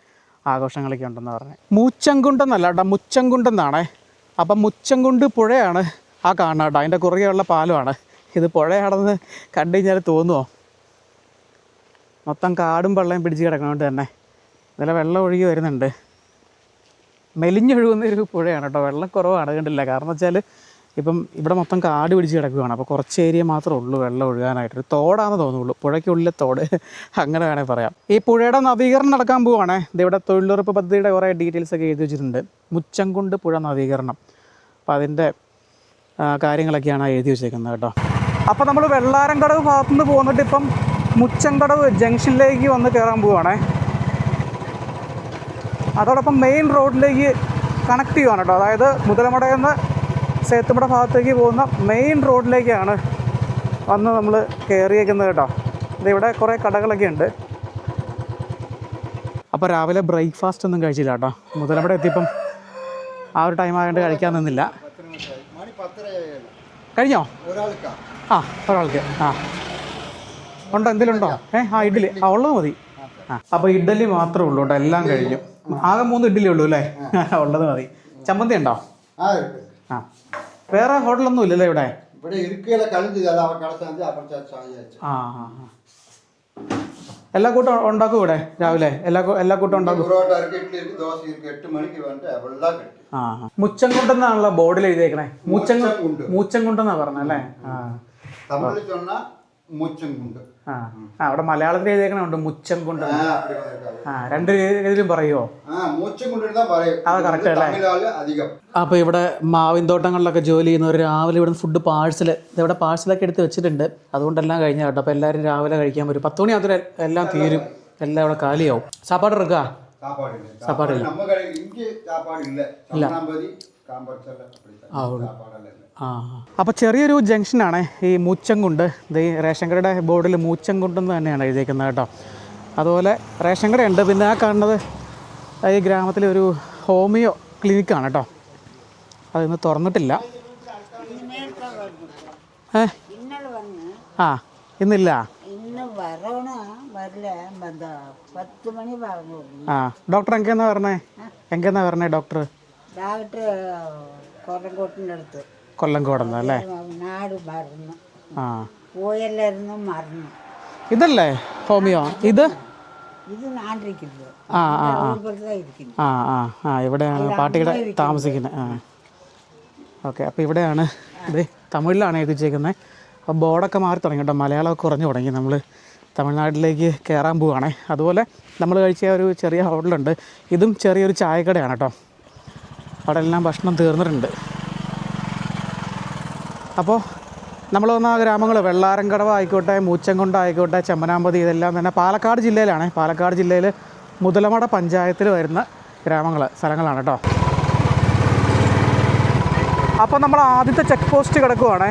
ആഘോഷങ്ങളൊക്കെ ഉണ്ടെന്ന് പറഞ്ഞത്. മൂച്ചംകുണ്ടെന്നല്ല കേട്ടോ, മുച്ചംകുണ്ടെന്നാണേ. അപ്പം മുച്ചംകുണ്ട് പുഴയാണ് ആ കാണുന്നത് കേട്ടോ. അതിൻ്റെ കുറുകെയുള്ള പാലമാണ് ഇത്. പുഴയാണെന്ന് കണ്ടു കഴിഞ്ഞാൽ തോന്നുമോ? മൊത്തം കാടും വെള്ളയും പിടിച്ച് കിടക്കുന്നതുകൊണ്ട് തന്നെ ഇതിലെ വെള്ളം ഒഴുകി വരുന്നുണ്ട്. മെലിഞ്ഞൊഴുകുന്ന ഒരു പുഴയാണ് കേട്ടോ. വെള്ളം കുറവാണ്, കണ്ടില്ല. കാരണം വെച്ചാൽ ഇപ്പം ഇവിടെ മൊത്തം കാട് പിടിച്ച് കിടക്കുകയാണ്. അപ്പോൾ കുറച്ച് ഏരിയ മാത്രമേ ഉള്ളൂ വെള്ളം ഒഴുകാനായിട്ട്. ഒരു തോടാണെന്ന് തോന്നുള്ളൂ, പുഴയ്ക്കുള്ളിലെ തോട് അങ്ങനെ വേണമെങ്കിൽ പറയാം. ഈ പുഴയുടെ നവീകരണം നടക്കാൻ പോവുകയാണേ. ഇതിവിടെ തൊഴിലുറപ്പ് പദ്ധതിയുടെ കുറേ ഡീറ്റെയിൽസൊക്കെ എഴുതി വെച്ചിട്ടുണ്ട്. മുച്ചംകുണ്ട് പുഴ നവീകരണം, അപ്പോൾ അതിൻ്റെ കാര്യങ്ങളൊക്കെയാണ് എഴുതി വെച്ചേക്കുന്നത് കേട്ടോ. അപ്പോൾ നമ്മൾ വെള്ളാരംകടവ് ഭാഗത്തുനിന്ന് പോന്നിട്ട് ഇപ്പം മുച്ചംകടവ് ജംഗ്ഷനിലേക്ക് വന്ന് കയറാൻ പോവുകയാണേ. അതോടൊപ്പം മെയിൻ റോഡിലേക്ക് കണക്ട് ചെയ്യുവാണ് കേട്ടോ. അതായത് മുതലമടയിൽ നിന്ന് സേത്തുമട ഭാഗത്തേക്ക് പോകുന്ന മെയിൻ റോഡിലേക്കാണ് വന്ന് നമ്മൾ കയറിയേക്കുന്നത് കേട്ടോ. ഇതിവിടെ കുറേ കടകളൊക്കെ ഉണ്ട്. അപ്പോൾ രാവിലെ ബ്രേക്ക്ഫാസ്റ്റ് ഒന്നും കഴിച്ചില്ല കേട്ടോ. മുതലമട എത്തിയപ്പം ആ ഒരു ടൈം ആയതുകൊണ്ട് കഴിക്കാൻ നിന്നില്ല. കഴിഞ്ഞോ? ഒരാൾക്ക് ഉണ്ടോ? എന്തെങ്കിലും ഉണ്ടോ? ഇഡ്ഡലി ഉള്ളത് മതി. അപ്പോൾ ഇഡ്ഡലി മാത്രമേ ഉള്ളൂ കേട്ടോ, എല്ലാം കഴിഞ്ഞു. ആകെ 3 ഇഡ്ഡലി ഉള്ളൂ അല്ലേ? ഉള്ളത് മതി. ചമ്മന്തി ഉണ്ടോ? വേറെ ഹോട്ടലൊന്നും ഇല്ലല്ലേ ഇവിടെ? എല്ലാ കൂട്ടം ഉണ്ടാക്കും ഇവിടെ രാവിലെ? എല്ലാ കൂട്ടം ഉണ്ടാക്കും. മുച്ചംകുണ്ടെന്നാണല്ലോ ബോർഡിൽ എഴുതിയേക്കണേ. മൂച്ചംകുണ്ടെന്നാ പറഞ്ഞല്ലേ? അവിടെ മലയാളത്തിൽ എഴുതിയേക്കണുണ്ട് മുച്ചംകുണ്ട്. 2 രീതിയിലും പറയുമോ? അത് കറക്റ്റ് അല്ലേ? അപ്പോൾ ഇവിടെ മാവിൻ തോട്ടങ്ങളിലൊക്കെ ജോലി ചെയ്യുന്നവർ രാവിലെ ഇവിടെ ഫുഡ് ഇവിടെ പാഴ്സലൊക്കെ എടുത്ത് വെച്ചിട്ടുണ്ട്. അതുകൊണ്ടെല്ലാം കഴിഞ്ഞ കേട്ടോ. അപ്പോൾ എല്ലാവരും രാവിലെ കഴിക്കാൻ വരും. 10 മണി ആകുമ്പോൾ എല്ലാം തീരും, എല്ലാം ഇവിടെ കാലിയാവും. സാപ്പാട് എടുക്കുക? സാപ്പാടില്ല. അപ്പോൾ ചെറിയൊരു ജംഗ്ഷനാണ് ഈ മൂച്ചംകുണ്ട്. ഇത് ഈ റേഷൻ കടയുടെ ബോർഡിൽ മൂച്ചംകുണ്ടെന്ന് തന്നെയാണ് എഴുതിയേക്കുന്നത് കേട്ടോ. അതുപോലെ റേഷൻ കടയുണ്ട്. പിന്നെ ആ കാണുന്നത് ഈ ഗ്രാമത്തിലെ ഒരു ഹോമിയോ ക്ലിനിക്കാണ് കേട്ടോ. അതിന്ന് തുറന്നിട്ടില്ല. ഇന്നില്ല. ഡോക്ടർ എങ്കെന്നാ പറഞ്ഞേ? ഡോക്ടർ കൊല്ലംകോടെന്ന് അല്ലേ? ഇതല്ലേ ഹോമിയോ? ഇവിടെയാണ് പാട്ടിയുടെ താമസിക്കുന്നത്. ഓക്കെ. അപ്പോൾ ഇവിടെയാണ്. ഇത് തമിഴിലാണ് എഴുതി വെച്ചേക്കുന്നത്. അപ്പോൾ ബോർഡൊക്കെ മാറി തുടങ്ങി കേട്ടോ. മലയാളമൊക്കെ കുറഞ്ഞു തുടങ്ങി. നമ്മൾ തമിഴ്നാട്ടിലേക്ക് കയറാൻ പോവുകയാണേ. അതുപോലെ നമ്മൾ കഴിച്ച ഒരു ചെറിയ ഹോട്ടലുണ്ട്. ഇതും ചെറിയൊരു ചായക്കടയാണ് കേട്ടോ. അവിടെ എല്ലാം ഭക്ഷണം തീർന്നിട്ടുണ്ട്. അപ്പോൾ നമ്മൾ വന്ന ഗ്രാമങ്ങൾ വെള്ളാരംകടവ് ആയിക്കോട്ടെ, മൂച്ചംകുണ്ട് ആയിക്കോട്ടെ, ചെമ്മനാമ്പതി, ഇതെല്ലാം തന്നെ പാലക്കാട് ജില്ലയിലാണ്. പാലക്കാട് ജില്ലയിൽ മുതലമട പഞ്ചായത്തിൽ വരുന്ന സ്ഥലങ്ങളാണ് കേട്ടോ. അപ്പോൾ നമ്മൾ ആദ്യത്തെ ചെക്ക് പോസ്റ്റ് കിടക്കുവാണേ.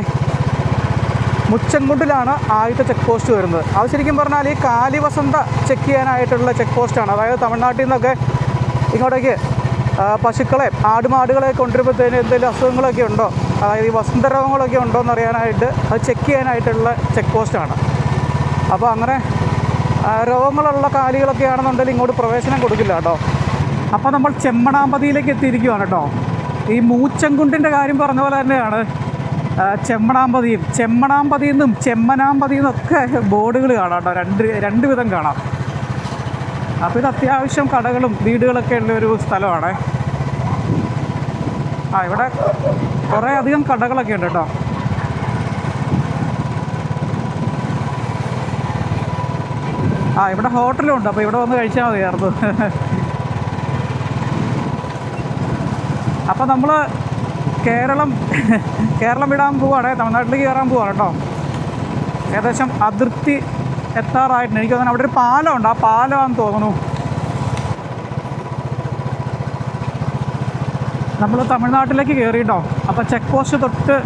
മുച്ചംകുണ്ടിലാണ് ആദ്യത്തെ ചെക്ക് പോസ്റ്റ് വരുന്നത്. അത് ശരിക്കും പറഞ്ഞാൽ ഈ കാലിവസന്ത ചെക്ക് ചെയ്യാനായിട്ടുള്ള ചെക്ക് പോസ്റ്റാണ്. അതായത് തമിഴ്നാട്ടിൽ നിന്നൊക്കെ ഇങ്ങോട്ടേക്ക് പശുക്കളെ ആടുമാടുകളെ കൊണ്ടുവരുമ്പോഴത്തേന് എന്തെങ്കിലും അസുഖങ്ങളൊക്കെ ഉണ്ടോ, അതായത് ഈ വസന്ത രോഗങ്ങളൊക്കെ ഉണ്ടോ എന്നറിയാനായിട്ട് അത് ചെക്ക് ചെയ്യാനായിട്ടുള്ള ചെക്ക് പോസ്റ്റാണ്. അപ്പോൾ അങ്ങനെ രോഗങ്ങളുള്ള കാലികളൊക്കെ ആണെന്നുണ്ടെങ്കിൽ ഇങ്ങോട്ട് പ്രവേശനം കൊടുക്കില്ല കേട്ടോ. അപ്പോൾ നമ്മൾ ചെമ്മണാമ്പതിയിലേക്ക് എത്തിയിരിക്കുകയാണ് കേട്ടോ. ഈ മൂച്ചൻകുണ്ടിൻ്റെ കാര്യം പറഞ്ഞ പോലെ തന്നെയാണ് ചെമ്മണാമ്പതിയും. ചെമ്മണാമ്പതിയിൽ നിന്നും ചെമ്മനാമ്പതിയിൽ നിന്നൊക്കെ ബോർഡുകൾ കാണാം കേട്ടോ. രണ്ട് വിധം കാണാം. അപ്പോൾ ഇത് അത്യാവശ്യം കടകളും വീടുകളൊക്കെ ഉള്ളൊരു സ്ഥലമാണ്. ഇവിടെ കുറേ അധികം കടകളൊക്കെ ഉണ്ട് കേട്ടോ. ഇവിടെ ഹോട്ടലും ഉണ്ട്. അപ്പോൾ ഇവിടെ വന്ന് കഴിച്ചാൽ മതിയായിരുന്നു. അപ്പോൾ നമ്മൾ കേരളം വിടാൻ പോവുകയാണ്. തമിഴ്നാട്ടിലേക്ക് കയറാൻ പോവുകയാണ് കേട്ടോ. ഏകദേശം അതിർത്തി എത്താറായിട്ടുണ്ട്. എനിക്ക് തോന്നുന്നു അവിടെ ഒരു പാലമുണ്ട്. ആ പാലമാണെന്ന് തോന്നുന്നു. നമ്മൾ തമിഴ്നാട്ടിലേക്ക് കയറി കേട്ടോ. അപ്പോൾ ചെക്ക് പോസ്റ്റ് തൊട്ട്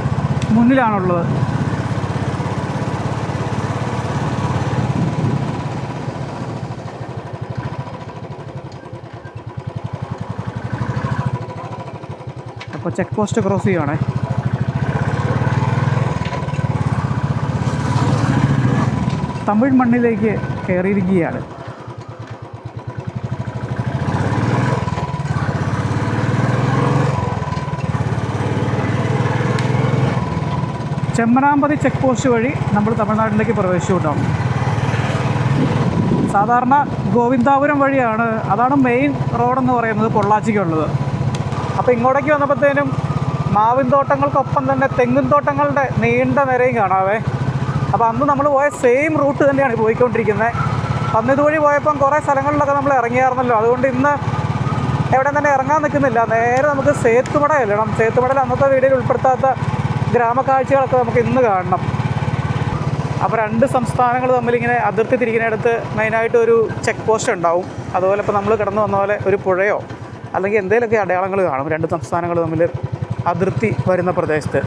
മുന്നിലാണുള്ളത്. അപ്പോൾ ചെക്ക് പോസ്റ്റ് ക്രോസ് ചെയ്യുവാണേ. തമിഴ് മണ്ണിലേക്ക് കയറിയിരിക്കുകയാണ്. ചെമ്മനാമ്പതി ചെക്ക് പോസ്റ്റ് വഴി നമ്മൾ തമിഴ്നാട്ടിലേക്ക് പ്രവേശിച്ചു കേട്ടോ. സാധാരണ ഗോവിന്ദാപുരം വഴിയാണ്, അതാണ് മെയിൻ റോഡെന്ന് പറയുന്നത് പൊള്ളാച്ചിക്കുള്ളത്. അപ്പോൾ ഇങ്ങോട്ടേക്ക് വന്നപ്പോഴത്തേനും മാവിൻ തോട്ടങ്ങൾക്കൊപ്പം തന്നെ തെങ്ങിൻ തോട്ടങ്ങളുടെ നീണ്ട നിരയും കാണാവേ. അപ്പോൾ അന്ന് നമ്മൾ പോയ സെയിം റൂട്ട് തന്നെയാണ് പോയിക്കൊണ്ടിരിക്കുന്നത്. അന്ന് ഇതുവഴി പോയപ്പം കുറേ സ്ഥലങ്ങളിലൊക്കെ നമ്മൾ ഇറങ്ങിയായിരുന്നല്ലോ. അതുകൊണ്ട് ഇന്ന് എവിടെ തന്നെ ഇറങ്ങാൻ നിൽക്കുന്നില്ല. നേരെ നമുക്ക് സേത്തുമട ചെല്ലണം. സേത്തുമടയിൽ അന്നത്തെ വീഡിയോയിൽ ഉൾപ്പെടുത്താത്ത ഗ്രാമക്കാഴ്ചകളൊക്കെ നമുക്ക് ഇന്ന് കാണണം. അപ്പോൾ രണ്ട് സംസ്ഥാനങ്ങൾ തമ്മിലിങ്ങനെ അതിർത്തി തിരിക്കുന്നിടത്ത് മെയിനായിട്ട് ഒരു ചെക്ക് പോസ്റ്റ് ഉണ്ടാവും. അതുപോലെ ഇപ്പോൾ നമ്മൾ കിടന്നു വന്ന പോലെ ഒരു പുഴയോ അല്ലെങ്കിൽ എന്തെങ്കിലുമൊക്കെ അടയാളങ്ങൾ കാണും രണ്ട് സംസ്ഥാനങ്ങൾ തമ്മിൽ അതിർത്തി വരുന്ന പ്രദേശത്ത്.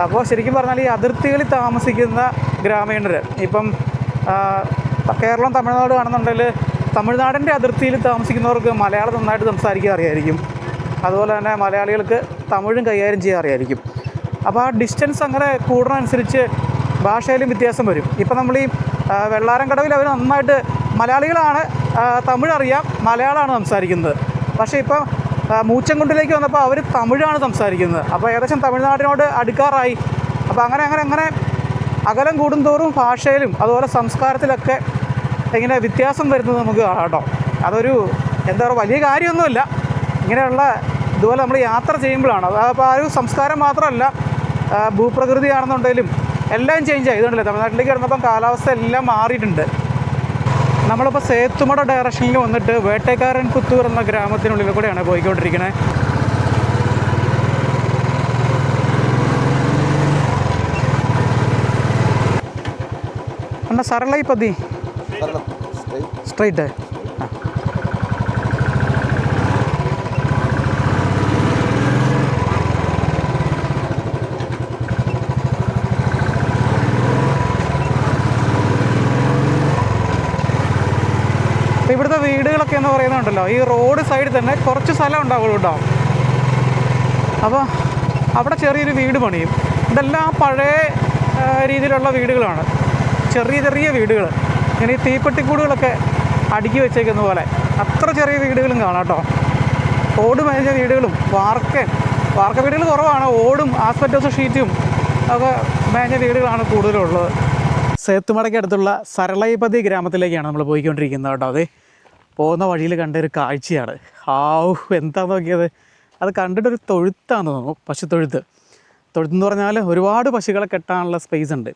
അപ്പോൾ ശരിക്കും പറഞ്ഞാൽ ഈ അതിർത്തികളിൽ താമസിക്കുന്ന ഗ്രാമീണർ, ഇപ്പം കേരളം തമിഴ്നാട് കാണുന്നുണ്ടെങ്കിൽ തമിഴ്നാടിൻ്റെ അതിർത്തിയിൽ താമസിക്കുന്നവർക്ക് മലയാളം നന്നായിട്ട് സംസാരിക്കാൻ അറിയായിരിക്കും. അതുപോലെ തന്നെ മലയാളികൾക്ക് തമിഴും കൈകാര്യം ചെയ്യാൻ അറിയായിരിക്കും. അപ്പോൾ ആ ഡിസ്റ്റൻസ് അങ്ങനെ കൂടുന്നതനുസരിച്ച് ഭാഷയിലും വ്യത്യാസം വരും. ഇപ്പം നമ്മൾ ഈ വെള്ളാരം കടവിൽ അവർ നന്നായിട്ട് മലയാളികളാണ്, തമിഴ് അറിയാം, മലയാളമാണ് സംസാരിക്കുന്നത്. പക്ഷേ ഇപ്പം മൂച്ചൻകുണ്ടിലേക്ക് വന്നപ്പോൾ അവർ തമിഴാണ് സംസാരിക്കുന്നത്. അപ്പോൾ ഏകദേശം തമിഴ്നാടിനോട് അടുക്കാറായി. അപ്പോൾ അങ്ങനെ അകലം കൂടുന്തോറും ഭാഷയിലും അതുപോലെ സംസ്കാരത്തിലൊക്കെ ഇങ്ങനെ വ്യത്യാസം വരുന്നത് നമുക്ക് കാണാം കേട്ടോ. അതൊരു എന്താ പറയുക, വലിയ കാര്യമൊന്നുമില്ല. ഇങ്ങനെയുള്ള ഇതുപോലെ നമ്മൾ യാത്ര ചെയ്യുമ്പോഴാണ് അത്. അപ്പോൾ ആ ഒരു സംസ്കാരം മാത്രമല്ല, ഭൂപ്രകൃതിയാണെന്നുണ്ടെങ്കിലും എല്ലാം ചേഞ്ച് ആയി. ഇതുകൊണ്ടല്ലേ തമിഴ്നാട്ടിലേക്ക് കിടന്നപ്പം കാലാവസ്ഥ എല്ലാം മാറിയിട്ടുണ്ട്. നമ്മളിപ്പോൾ സേത്തുമട ഡയറക്ഷനിൽ വന്നിട്ട് വേട്ടേക്കാരൻ പുത്തൂർ എന്ന ഗ്രാമത്തിനുള്ളിൽ കൂടെയാണ് പോയിക്കൊണ്ടിരിക്കുന്നത്. അണ്ണ സരള പതി സ്ട്രൈറ്റ്. അപ്പോൾ ഇവിടുത്തെ വീടുകളൊക്കെ എന്ന് പറയുന്നുണ്ടല്ലോ, ഈ റോഡ് സൈഡിൽ തന്നെ കുറച്ച് സ്ഥലം ഉണ്ടാവുള്ളൂ കേട്ടോ. അപ്പോൾ അവിടെ ചെറിയൊരു വീട് പണിയും. ഇതെല്ലാം പഴയ രീതിയിലുള്ള വീടുകളാണ്, ചെറിയ ചെറിയ വീടുകൾ. ഇങ്ങനെ ഈ തീപ്പെട്ടിക്കൂടുകളൊക്കെ അടുക്കി വെച്ചേക്കുന്ന പോലെ അത്ര ചെറിയ വീടുകളും കാണാം കേട്ടോ. ഓട് മേഞ്ഞ വീടുകളും വാർക്ക വീടുകൾ കുറവാണ്. ഓടും ആസ്പെറ്റോസ് ഷീറ്റും ഒക്കെ മേഞ്ഞ വീടുകളാണ് കൂടുതലുള്ളത്. സേത്തുമടയ്ക്ക് അടുത്തുള്ള സരളൈപതി ഗ്രാമത്തിലേക്കാണ് നമ്മൾ പോയിക്കൊണ്ടിരിക്കുന്നത് കേട്ടോ. അത് പോകുന്ന വഴിയിൽ കണ്ടൊരു കാഴ്ചയാണ്. എന്താ നോക്കിയത്, അത് കണ്ടിട്ടൊരു തൊഴുത്താന്ന് തോന്നുന്നു, തൊഴുത്തെന്ന് പറഞ്ഞാൽ ഒരുപാട് പശുക്കളെ കെട്ടാനുള്ള സ്പേസ് ഉണ്ട്.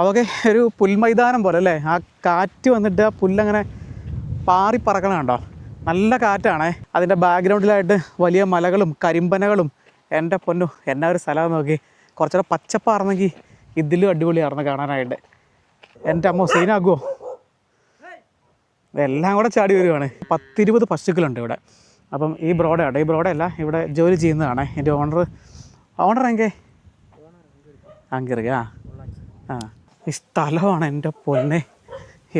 അതൊക്കെ ഒരു പുൽമൈതാനം പോലെ അല്ലേ. ആ കാറ്റ് വന്നിട്ട് ആ പുല്ലങ്ങനെ പാറിപ്പറക്കണം കണ്ടോ, നല്ല കാറ്റാണേ. അതിൻ്റെ ബാക്ക്ഗ്രൗണ്ടിലായിട്ട് വലിയ മലകളും കരിമ്പനകളും. എൻ്റെ പൊന്നു, എന്നാ ഒരു സ്ഥലം നോക്കി. കുറച്ചുകൂടെ പച്ചപ്പാർന്നെങ്കിൽ ഇതിലും അടിപൊളിയായിരുന്നു കാണാനായിട്ട്. എൻ്റെ അമ്മ സീനാക്കുമോ, ഇതെല്ലാം കൂടെ ചാടി വരുവാണ്. 10-20 പശുക്കളുണ്ട് ഇവിടെ. അപ്പം ഈ ബ്രോഡല്ല ഇവിടെ ജോലി ചെയ്യുന്നതാണ് എൻ്റെ ഓണർ എങ്കെ അങ്കിറിയാ. ഈ സ്ഥലമാണ് എൻ്റെ പൊന്നെ,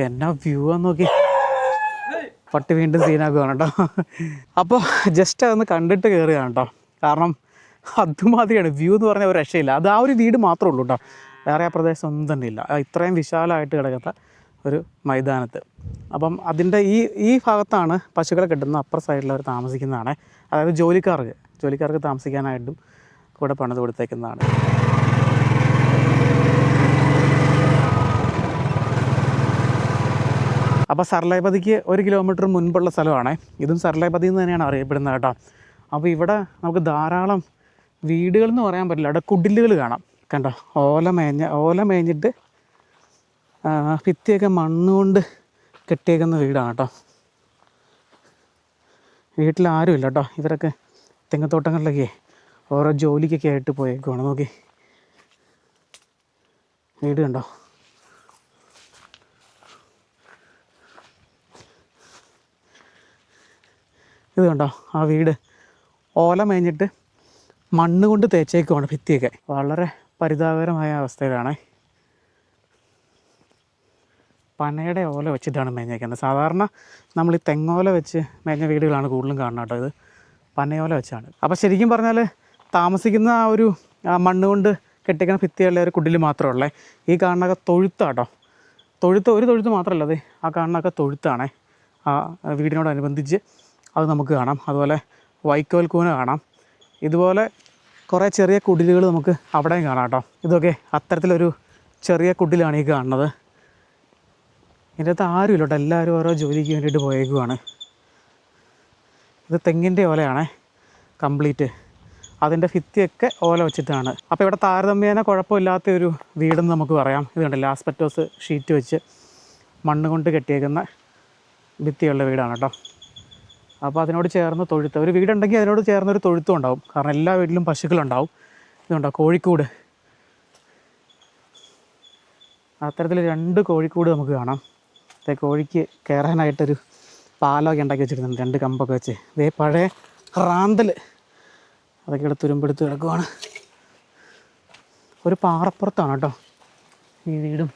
എന്നാ വ്യൂ ആന്ന് നോക്കി. പട്ടി വീണ്ടും സീനാക്കുകയാണ് കേട്ടോ. അപ്പോൾ ജസ്റ്റ് അതൊന്ന് കണ്ടിട്ട് കയറുകയാണ് കേട്ടോ. കാരണം അതുമാതിരിയാണ് വ്യൂ എന്ന് പറഞ്ഞാൽ ഒരു രക്ഷയില്ല. അത് ആ ഒരു വീട് മാത്രമേ ഉള്ളൂ കേട്ടോ, വേറെ ആ പ്രദേശം ഒന്നും തന്നെ ഇല്ല. ഇത്രയും വിശാലമായിട്ട് കിടക്കുന്ന ഒരു മൈതാനത്ത്. അപ്പം അതിൻ്റെ ഈ ഭാഗത്താണ് പശുക്കളെ കെട്ടുന്ന അപ്പർ സൈഡിലവർ താമസിക്കുന്നതാണ്. അതായത് ജോലിക്കാർക്ക് താമസിക്കാനായിട്ടും കൂടെ പണിത് കൊടുത്തേക്കുന്നതാണ്. അപ്പോൾ സർലായിപതിക്ക് 1 കിലോമീറ്റർ മുൻപുള്ള സ്ഥലമാണ്. ഇതും സർലായിപതി എന്ന് തന്നെയാണ് അറിയപ്പെടുന്നത് കേട്ടോ. അപ്പോൾ ഇവിടെ നമുക്ക് ധാരാളം വീടുകൾ എന്ന് പറയാൻ പറ്റില്ല, അവിടെ കുടിലുകൾ കാണാം. കണ്ടോ, ഓല മേഞ്ഞിട്ട് ഭിത്തിയൊക്കെ മണ്ണുകൊണ്ട് കെട്ടിയേക്കുന്ന വീടാണ് കേട്ടോ. വീട്ടിലാരുമില്ല കേട്ടോ, ഇവരൊക്കെ തെങ്ങത്തോട്ടങ്ങളിലൊക്കെ ഓരോ ജോലിക്കൊക്കെ ആയിട്ട് പോയേക്കുവാണ്. നോക്കി, വീട് കണ്ടോ. ഇത് കണ്ടോ, ആ വീട് ഓല മേഞ്ഞിട്ട് മണ്ണ് കൊണ്ട് തേച്ചേക്കുവാണ് ഭിത്തിയൊക്കെ. വളരെ പരിതാപകരമായ അവസ്ഥയിലാണ്. പനയുടെ ഓല വെച്ചിട്ടാണ് മേഞ്ഞേക്കുന്നത്. സാധാരണ നമ്മൾ ഈ തെങ്ങോല വെച്ച് മേഞ്ഞ വീടുകളാണ് കൂടുതലും കാണുന്നത് കേട്ടോ. ഇത് പനയോല വെച്ചാണ്. അപ്പോൾ ശരിക്കും പറഞ്ഞാൽ താമസിക്കുന്ന ആ ഒരു മണ്ണ് കൊണ്ട് കെട്ടിക്കുന്ന ഭിത്തിയുള്ള ഒരു കുടിൽ മാത്രമേ. ഈ കാണുന്നൊക്കെ തൊഴുത്താട്ടോ. ഒരു തൊഴുത്ത് മാത്രമല്ല, അത് ആ കാണുന്നൊക്കെ തൊഴുത്താണ്. ആ വീടിനോടനുബന്ധിച്ച് അത് നമുക്ക് കാണാം. അതുപോലെ വൈക്കോൽ കൂന കാണാം. ഇതുപോലെ കുറേ ചെറിയ കുടിലുകൾ നമുക്ക് അവിടെയും കാണാം കേട്ടോ. ഇതൊക്കെ അത്തരത്തിലൊരു ചെറിയ കുടിലാണ് ഈ കാണുന്നത്. ഇതിൻ്റെ അകത്ത് ആരും ഇല്ല കേട്ടോ, എല്ലാവരും ഓരോ ജോലിക്ക് വേണ്ടിയിട്ട് പോയേക്കുവാണ്. ഇത് തെങ്ങിൻ്റെ ഓലയാണേ കംപ്ലീറ്റ്. അതിൻ്റെ ഭിത്തിയൊക്കെ ഓല വെച്ചിട്ടാണ്. അപ്പോൾ ഇവിടെ താരതമ്യേന കുഴപ്പമില്ലാത്തൊരു വീടെന്ന് നമുക്ക് പറയാം. ഇത് കണ്ടില്ല, ആസ്പെറ്റോസ് ഷീറ്റ് വെച്ച് മണ്ണ് കൊണ്ട് കെട്ടിയേക്കുന്ന ഭിത്തിയുള്ള വീടാണ് കേട്ടോ. അപ്പോൾ അതിനോട് ചേർന്ന് തൊഴുത്ത്, ഒരു വീടുണ്ടെങ്കിൽ അതിനോട് ചേർന്നൊരു തൊഴുത്തും ഉണ്ടാവും. കാരണം എല്ലാ വീട്ടിലും പശുക്കളുണ്ടാവും. ഇതുണ്ടോ, കോഴിക്കൂട്. അത്തരത്തിൽ 2 കോഴിക്കൂട് നമുക്ക് കാണാം. കോഴിക്ക് കയറാനായിട്ടൊരു പാലമൊക്കെ ഉണ്ടാക്കി വെച്ചിരുന്നുണ്ട്, 2 കമ്പൊക്കെ വെച്ച്. ഇതേ പഴയ റാന്തൽ അതൊക്കെ ഇവിടെ തുരുമ്പെടുത്ത് കിടക്കുവാണ്. ഒരു പാറപ്പുറത്താണ് കേട്ടോ ഈ വീടും.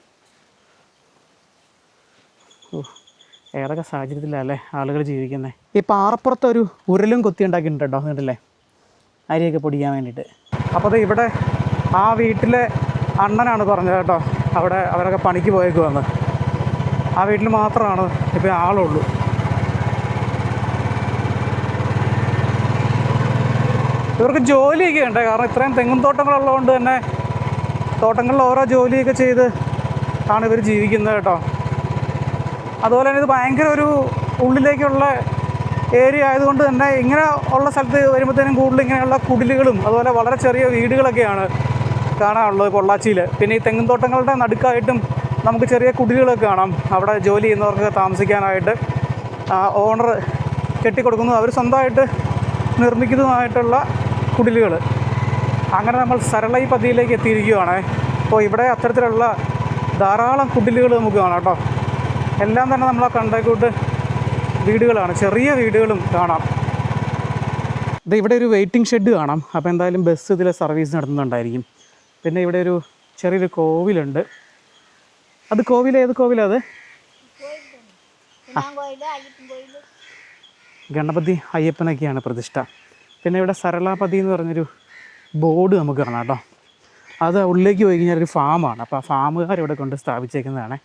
ഏതൊക്കെ സാഹചര്യത്തിലല്ലേ ആളുകൾ ജീവിക്കുന്നത്. ഈ പാറപ്പുറത്ത് ഒരു ഉരലും കൊത്തി ഉണ്ടാക്കിയിട്ടുണ്ട് കേട്ടോ, എന്നിട്ടല്ലേ അരിയൊക്കെ പൊടിക്കാൻ വേണ്ടിയിട്ട്. അപ്പോൾ അത് ഇവിടെ ആ വീട്ടിലെ അണ്ണനാണ് പറഞ്ഞത് കേട്ടോ, അവിടെ അവരൊക്കെ പണിക്ക് പോയേക്കുവന്ന്. ആ വീട്ടിൽ മാത്രമാണ് ഇപ്പോൾ ആളുള്ളൂ. ഇവർക്ക് ജോലിയൊക്കെ ഉണ്ട്, കാരണം ഇത്രയും തെങ്ങും തോട്ടങ്ങളുള്ളതുകൊണ്ട് തന്നെ തോട്ടങ്ങളിൽ ഓരോ ജോലിയൊക്കെ ചെയ്ത് ആണ് ഇവർ ജീവിക്കുന്നത് കേട്ടോ. അതുപോലെ തന്നെ ഇത് ഭയങ്കര ഒരു ഉള്ളിലേക്കുള്ള ഏരിയ ആയതുകൊണ്ട് തന്നെ ഇങ്ങനെ ഉള്ള സ്ഥലത്ത് വരുമ്പോഴത്തേനും കൂടുതൽ ഇങ്ങനെയുള്ള കുടിലുകളും അതുപോലെ വളരെ ചെറിയ വീടുകളൊക്കെയാണ് കാണാനുള്ളത് പൊള്ളാച്ചിയിൽ. പിന്നെ ഈ തെങ്ങും തോട്ടങ്ങളുടെ നടുക്കായിട്ടും നമുക്ക് ചെറിയ കുടിലുകളൊക്കെ കാണാം. അവിടെ ജോലി ചെയ്യുന്നവർക്ക് താമസിക്കാനായിട്ട് ഓണർ കെട്ടിക്കൊടുക്കുന്നു, അവർ സ്വന്തമായിട്ട് നിർമ്മിക്കുന്നതുമായിട്ടുള്ള കുടിലുകൾ. അങ്ങനെ നമ്മൾ സരളൈപതിയിലേക്ക് എത്തിയിരിക്കുകയാണ്. അപ്പോൾ ഇവിടെ അത്തരത്തിലുള്ള ധാരാളം കുടിലുകൾ നമുക്ക് കാണാം കേട്ടോ. എല്ലാം തന്നെ നമ്മളെ കണ്ടേക്കൂട്ട് വീടുകളാണ്, ചെറിയ വീടുകളും കാണാം. ഇത് ഇവിടെ ഒരു വെയിറ്റിംഗ് ഷെഡ് കാണാം. അപ്പോൾ എന്തായാലും ബസ് ഇതിലെ സർവീസ് നടത്തുന്നുണ്ടായിരിക്കും. പിന്നെ ഇവിടെ ഒരു ചെറിയൊരു കോവിലുണ്ട്. അത് ഏത് കോവിലാണ്? ഗണപതി അയ്യപ്പനൊക്കെയാണ് പ്രതിഷ്ഠ. പിന്നെ ഇവിടെ സരളാപതി എന്ന് പറഞ്ഞൊരു ബോർഡ് നമുക്ക് കാണാം കേട്ടോ. അത് ഉള്ളിലേക്ക് പോയി കഴിഞ്ഞാൽ ഒരു ഫാമാണ്. അപ്പോൾ ആ ഫാമുകാർ ഇവിടെ കൊണ്ട് സ്ഥാപിച്ചേക്കുന്നതാണ്.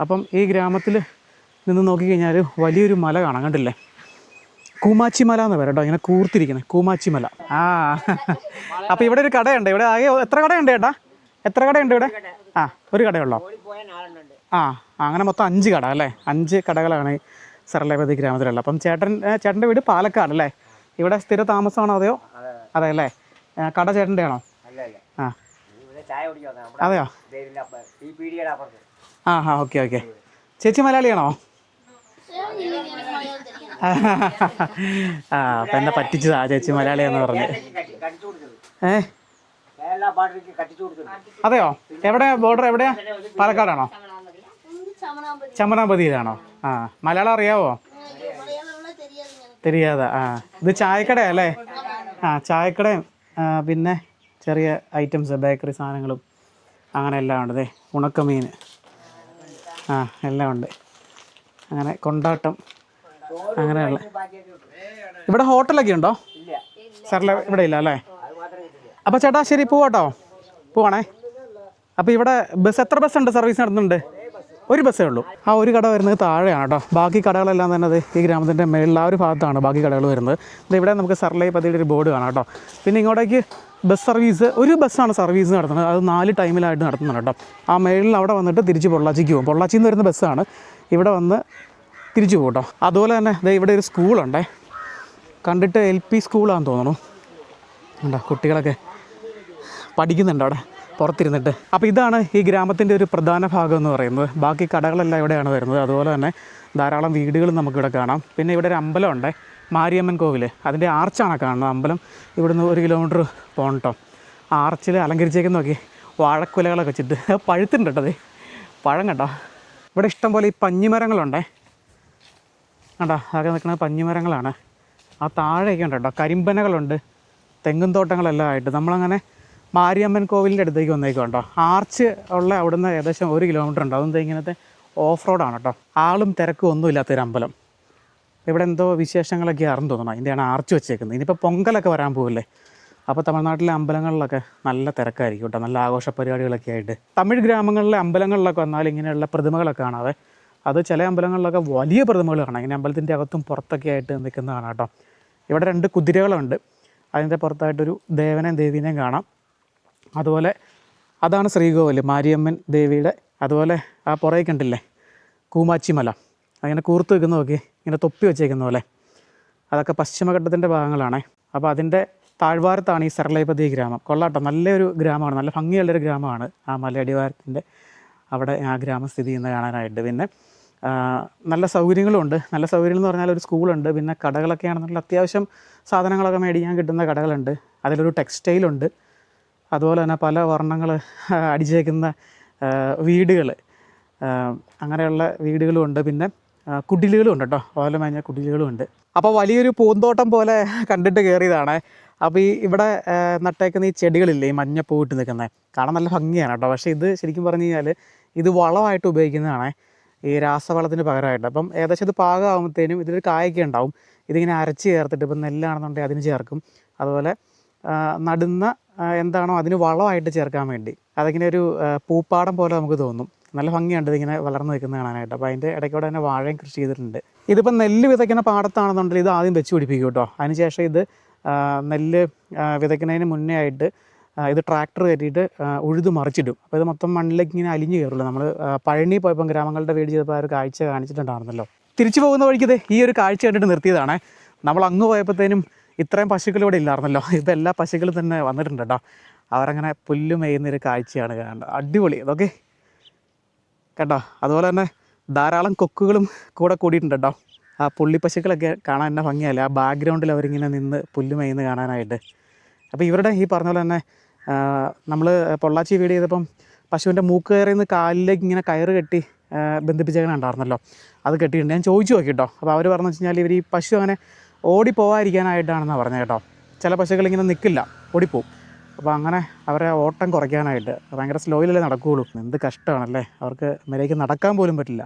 അപ്പം ഈ ഗ്രാമത്തിൽ നിന്ന് നോക്കിക്കഴിഞ്ഞാൽ വലിയൊരു മല കാണാം, കണ്ടില്ലേ? കൂമാച്ചി മല എന്ന് പറയാം കേട്ടോ, ഇങ്ങനെ കൂർത്തിരിക്കുന്നത് കൂമാച്ചി മല. അപ്പോൾ ഇവിടെ ഒരു കടയുണ്ട്. ഇവിടെ ആകെ എത്ര കടയുണ്ട് ചേട്ടാ? എത്ര കടയുണ്ട് ഇവിടെ? ഒരു കടയുള്ളോ? അങ്ങനെ മൊത്തം 5 കട അല്ലേ? 5 കടകളാണ് ഈ സരളൈപതി ഗ്രാമത്തിലുള്ളത്. അപ്പം ചേട്ടൻ്റെ വീട് പാലക്കാട് അല്ലേ? ഇവിടെ സ്ഥിര താമസമാണോ അതെയോ? അതെ അല്ലേ? കട ചേട്ടൻ്റെ ആണോ? അതെയോ? ഓക്കെ. ചേച്ചി മലയാളിയാണോ? അപ്പം എന്നെ പറ്റിച്ചതാ, ചേച്ചി മലയാളിയാന്ന് പറഞ്ഞ്. അതെയോ? എവിടെ ബോർഡർ എവിടെയാ? പാലക്കാടാണോ? ചമനാപതിയിലാണോ? മലയാളം അറിയാവോ? തെരിയാതെ. ഇത് ചായക്കടയല്ലേ? ചായക്കടയും പിന്നെ ചെറിയ ഐറ്റംസ് ബേക്കറി സാധനങ്ങളും അങ്ങനെ എല്ലാം ഉണ്ട്. ഉണക്കമീൻ എല്ലാം ഉണ്ട്. അങ്ങനെ കൊണ്ടാട്ടം അങ്ങനെയുള്ള. ഇവിടെ ഹോട്ടലൊക്കെ ഉണ്ടോ? സരള ഇവിടെ ഇല്ല അല്ലേ? അപ്പോൾ ചേട്ടാ ശരി, പോവാട്ടോ. പോവാണേ. അപ്പോൾ ഇവിടെ എത്ര ബസ്സുണ്ട് സർവീസ് നടത്തുന്നുണ്ട്? ഒരു ബസ്സേ ഉള്ളൂ. ആ ഒരു കട വരുന്നത് താഴെയാണ് കേട്ടോ. ബാക്കി കടകളെല്ലാം തന്നെ അത് ഈ ഗ്രാമത്തിൻ്റെ മേളിൽ ആ ഒരു ഭാഗത്താണ് ബാക്കി കടകൾ വരുന്നത്. ഇവിടെ നമുക്ക് സർലൈ പതിയുടെ ഒരു ബോർഡ് കാണാം കേട്ടോ. പിന്നെ ഇങ്ങോട്ടേക്ക് ബസ് സർവീസ്, ഒരു ബസ്സാണ് സർവീസ് നടത്തുന്നത്. അത് 4 ടൈമിലായിട്ട് നടത്തുന്നുണ്ട് കേട്ടോ. ആ മേളിൽ അവിടെ വന്നിട്ട് തിരിച്ച് പൊള്ളാച്ചിക്ക് പോകും. പൊള്ളാച്ചിയിൽ നിന്ന് വരുന്ന ബസ്സാണ് ഇവിടെ വന്ന് തിരിച്ചു പോകും കേട്ടോ. അതുപോലെ തന്നെ ഇവിടെ ഒരു സ്കൂളുണ്ടേ, കണ്ടിട്ട് LP സ്കൂളാണെന്ന് തോന്നുന്നു. ഉണ്ടോ കുട്ടികളൊക്കെ പഠിക്കുന്നുണ്ട് അവിടെ പുറത്തിരുന്നിട്ട്. അപ്പോൾ ഇതാണ് ഈ ഗ്രാമത്തിൻ്റെ ഒരു പ്രധാന ഭാഗം എന്ന് പറയുന്നത്. ബാക്കി കടകളെല്ലാം ഇവിടെയാണ് വരുന്നത്. അതുപോലെ തന്നെ ധാരാളം വീടുകൾ നമുക്കിവിടെ കാണാം. പിന്നെ ഇവിടെ ഒരു അമ്പലമുണ്ട്, മാരിയമ്മൻ കോവിൽ. അതിൻ്റെ ആർച്ചാണ് കാണുന്നത്. അമ്പലം ഇവിടുന്ന് 1 കിലോമീറ്റർ പോകണം കേട്ടോ. ആർച്ചിൽ അലങ്കരിച്ചേക്ക് നോക്കി വാഴക്കുലകളൊക്കെ വെച്ചിട്ട് പഴുത്തുണ്ട് കേട്ടോ. അതെ പഴം കേട്ടോ. ഇവിടെ ഇഷ്ടം പോലെ ഈ പഞ്ഞിമരങ്ങളുണ്ടേ കണ്ടോ. അതൊക്കെ നിൽക്കുന്നത് പഞ്ഞിമരങ്ങളാണ്. ആ താഴെയൊക്കെ ഉണ്ട് കേട്ടോ. കരിമ്പനകളുണ്ട്, തെങ്ങും തോട്ടങ്ങളെല്ലാം ആയിട്ട്. നമ്മളങ്ങനെ മാരിയമ്മൻ കോവിലിൻ്റെ അടുത്തേക്ക് വന്നേക്കും കേട്ടോ. ആർച്ച് ഉള്ള അവിടുന്ന് ഏകദേശം 1 കിലോമീറ്റർ ഉണ്ട്. അതെന്താ ഇങ്ങനത്തെ ഓഫ് റോഡാണ് കേട്ടോ. ആളും തിരക്കും ഒന്നും ഇല്ലാത്തൊരു അമ്പലം. ഇവിടെ എന്തോ വിശേഷങ്ങളൊക്കെ ആണെന്ന് തോന്നണം. ഇതിൻ്റെയാണ് ആർച്ച് വെച്ചേക്കുന്നത്. ഇനിയിപ്പോൾ പൊങ്കലൊക്കെ വരാൻ പോകില്ലേ, അപ്പോൾ തമിഴ്നാട്ടിലെ അമ്പലങ്ങളിലൊക്കെ നല്ല തിരക്കായിരിക്കും കേട്ടോ. നല്ല ആഘോഷ പരിപാടികളൊക്കെ ആയിട്ട്. തമിഴ് ഗ്രാമങ്ങളിലെ അമ്പലങ്ങളിലൊക്കെ വന്നാൽ ഇങ്ങനെയുള്ള പ്രതിമകളൊക്കെ കാണാതെ. അത് ചില അമ്പലങ്ങളിലൊക്കെ വലിയ പ്രതിമകൾ കാണാം. ഇങ്ങനെ അമ്പലത്തിൻ്റെ അകത്തും പുറത്തൊക്കെ ആയിട്ട് നിൽക്കുന്നതാണ് കേട്ടോ. ഇവിടെ 2 കുതിരകളുണ്ട്. അതിൻ്റെ പുറത്തായിട്ടൊരു ദേവനെയും ദേവീനെയും കാണാം. അതുപോലെ അതാണ് ശ്രീകോവിൽ മാരിയമ്മൻ ദേവിയുടെ. അതുപോലെ ആ പുറകെ കണ്ടില്ലേ കൂമാച്ചി മല, അങ്ങനെ കൂർത്ത് വെക്കുന്ന നോക്കി ഇങ്ങനെ തൊപ്പി വെച്ചേക്കുന്ന പോലെ. അതൊക്കെ പശ്ചിമഘട്ടത്തിൻ്റെ ഭാഗങ്ങളാണ്. അപ്പോൾ അതിൻ്റെ താഴ്വാരത്താണ് ഈ സർലൈപതി ഗ്രാമം. കൊള്ളാട്ടോ, നല്ലൊരു ഗ്രാമമാണ്, നല്ല ഭംഗിയുള്ളൊരു ഗ്രാമമാണ്. ആ മലയടിവാരത്തിൻ്റെ അവിടെ ആ ഗ്രാമം സ്ഥിതി ചെയ്യുന്ന കാണാനായിട്ട്. പിന്നെ നല്ല സൗകര്യങ്ങളുണ്ട്. നല്ല സൗകര്യം എന്ന് പറഞ്ഞാൽ ഒരു സ്കൂളുണ്ട്. പിന്നെ കടകളൊക്കെ ആണെന്നുള്ള അത്യാവശ്യം സാധനങ്ങളൊക്കെ മേടിക്കാൻ കിട്ടുന്ന കടകളുണ്ട്. അതിലൊരു ടെക്സ്റ്റൈലുണ്ട്. അതുപോലെ തന്നെ പല വർണ്ണങ്ങൾ അടിച്ചേക്കുന്ന വീടുകൾ, അങ്ങനെയുള്ള വീടുകളും ഉണ്ട്. പിന്നെ കുടിലുകളും ഉണ്ട് കേട്ടോ, ഓല മേഞ്ഞ കുടിലുകളും ഉണ്ട്. അപ്പോൾ വലിയൊരു പൂന്തോട്ടം പോലെ കണ്ടിട്ട് കയറിയതാണ്. അപ്പോൾ ഇവിടെ നട്ടേക്കുന്ന ഈ ചെടികളില്ലേ, ഈ മഞ്ഞ പൂവിട്ട് നിൽക്കുന്നത് കാണാൻ നല്ല ഭംഗിയാണ് കേട്ടോ. പക്ഷേ ഇത് ശരിക്കും പറഞ്ഞു കഴിഞ്ഞാൽ ഇത് വളമായിട്ട് ഉപയോഗിക്കുന്നതാണ്, ഈ രാസവളത്തിന് പകരമായിട്ട്. അപ്പം ഏകദേശം ഇത് പാകമാകുമ്പോഴത്തേനും ഇതിലൊരു കായൊക്കെ ഉണ്ടാവും. ഇതിങ്ങനെ അരച്ച് ചേർത്തിട്ട് ഇപ്പം നെല്ലാണെന്നുണ്ടെങ്കിൽ അതിന് ചേർക്കും. അതുപോലെ നടുന്ന എന്താണോ അതിന് വളമായിട്ട് ചേർക്കാൻ വേണ്ടി അതിങ്ങനെ ഒരു പൂപ്പാടം പോലെ നമുക്ക് തോന്നും. നല്ല ഭംഗിയുണ്ട് ഇതിങ്ങനെ വളർന്നു നിൽക്കുന്ന കാണാനായിട്ട്. അപ്പോൾ അതിൻ്റെ ഇടയ്ക്കൂടെ തന്നെ വാഴയും കൃഷി ചെയ്തിട്ടുണ്ട്. ഇതിപ്പോൾ നെല്ല് വിതയ്ക്കുന്ന പാടത്താണെന്നുണ്ടെങ്കിൽ ഇത് ആദ്യം വെച്ച് പിടിപ്പിക്കും കേട്ടോ. അതിനുശേഷം ഇത് നെല്ല് വിതയ്ക്കുന്നതിന് മുന്നേ ആയിട്ട് ഇത് ട്രാക്ടർ കയറ്റിയിട്ട് ഉഴുത് മറിച്ചിടും. അപ്പോൾ ഇത് മൊത്തം മണ്ണിലേക്ക് ഇങ്ങനെ അലിഞ്ഞ് കയറുള്ളൂ. നമ്മൾ പഴനി പോയപ്പം ഗ്രാമങ്ങളുടെ വീട് ചെയ്തപ്പോൾ ആ ഒരു കാഴ്ച കാണിച്ചിട്ടുണ്ടായിരുന്നല്ലോ. തിരിച്ചു പോകുന്ന വഴിക്ക് ഈ ഒരു കാഴ്ച കണ്ടിട്ട് നിർത്തിയതാണ്. നമ്മൾ അങ്ങ് പോയപ്പോഴത്തേനും ഇത്രയും പശുക്കളിവിടെ ഇല്ലായിരുന്നല്ലോ. ഇപ്പോൾ എല്ലാ പശുക്കളും തന്നെ വന്നിട്ടുണ്ട് കേട്ടോ. അവരങ്ങനെ പുല്ല് മേയുന്നൊരു കാഴ്ചയാണ് കാണേണ്ടത്. അടിപൊളി അതൊക്കെ കേട്ടോ. അതുപോലെ തന്നെ ധാരാളം കൊക്കുകളും കൂടെ കൂടിയിട്ടുണ്ട് കേട്ടോ. ആ പുള്ളിപ്പശുക്കളൊക്കെ കാണാൻ തന്നെ ഭംഗിയല്ലേ, ആ ബാക്ക്ഗ്രൗണ്ടിൽ അവരിങ്ങനെ നിന്ന് പുല്ല് മേയുന്ന കാണാനായിട്ട്. അപ്പോൾ ഇവരുടെ ഈ പറഞ്ഞ പോലെ തന്നെ നമ്മൾ പൊള്ളാച്ചി വീട് ചെയ്തപ്പം പശുവിൻ്റെ മൂക്ക് കയറിൽ നിന്ന് കാലിലേക്ക് ഇങ്ങനെ കയറ് കെട്ടി ബന്ധിപ്പിച്ചേക്കണ ഉണ്ടായിരുന്നല്ലോ, അത് കെട്ടിയിട്ടുണ്ട്. ഞാൻ ചോദിച്ചു നോക്കി കേട്ടോ. അപ്പോൾ അവർ പറഞ്ഞു വെച്ച് കഴിഞ്ഞാൽ ഇവർ ഈ പശു അങ്ങനെ ഓടിപ്പോവാതിരിക്കാനായിട്ടാണെന്നാണ് പറഞ്ഞത് കേട്ടോ. ചില പശുക്കളിങ്ങനെ നിൽക്കില്ല, ഓടിപ്പോവും. അപ്പോൾ അങ്ങനെ അവരെ ഓട്ടം കുറയ്ക്കാനായിട്ട് ഭയങ്കര സ്ലോയിലല്ലേ നടക്കുകയുള്ളൂ. എന്ത് കഷ്ടമാണല്ലേ, അവർക്ക് മര്യാദയ്ക്ക് നടക്കാൻ പോലും പറ്റില്ല.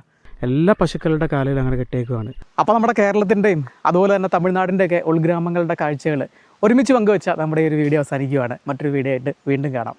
എല്ലാ പശുക്കളുടെ കാലിൽ അങ്ങനെ കെട്ടിയേക്കുവാണ്. അപ്പോൾ നമ്മുടെ കേരളത്തിൻ്റെയും അതുപോലെ തന്നെ തമിഴ്നാടിൻ്റെയൊക്കെ ഉൾഗ്രാമങ്ങളുടെ കാഴ്ചകൾ ഒരുമിച്ച് പങ്കുവെച്ചാൽ നമ്മുടെ ഈ ഒരു വീഡിയോ അവസാനിക്കുകയാണ്. മറ്റൊരു വീഡിയോ ആയിട്ട് വീണ്ടും കാണാം.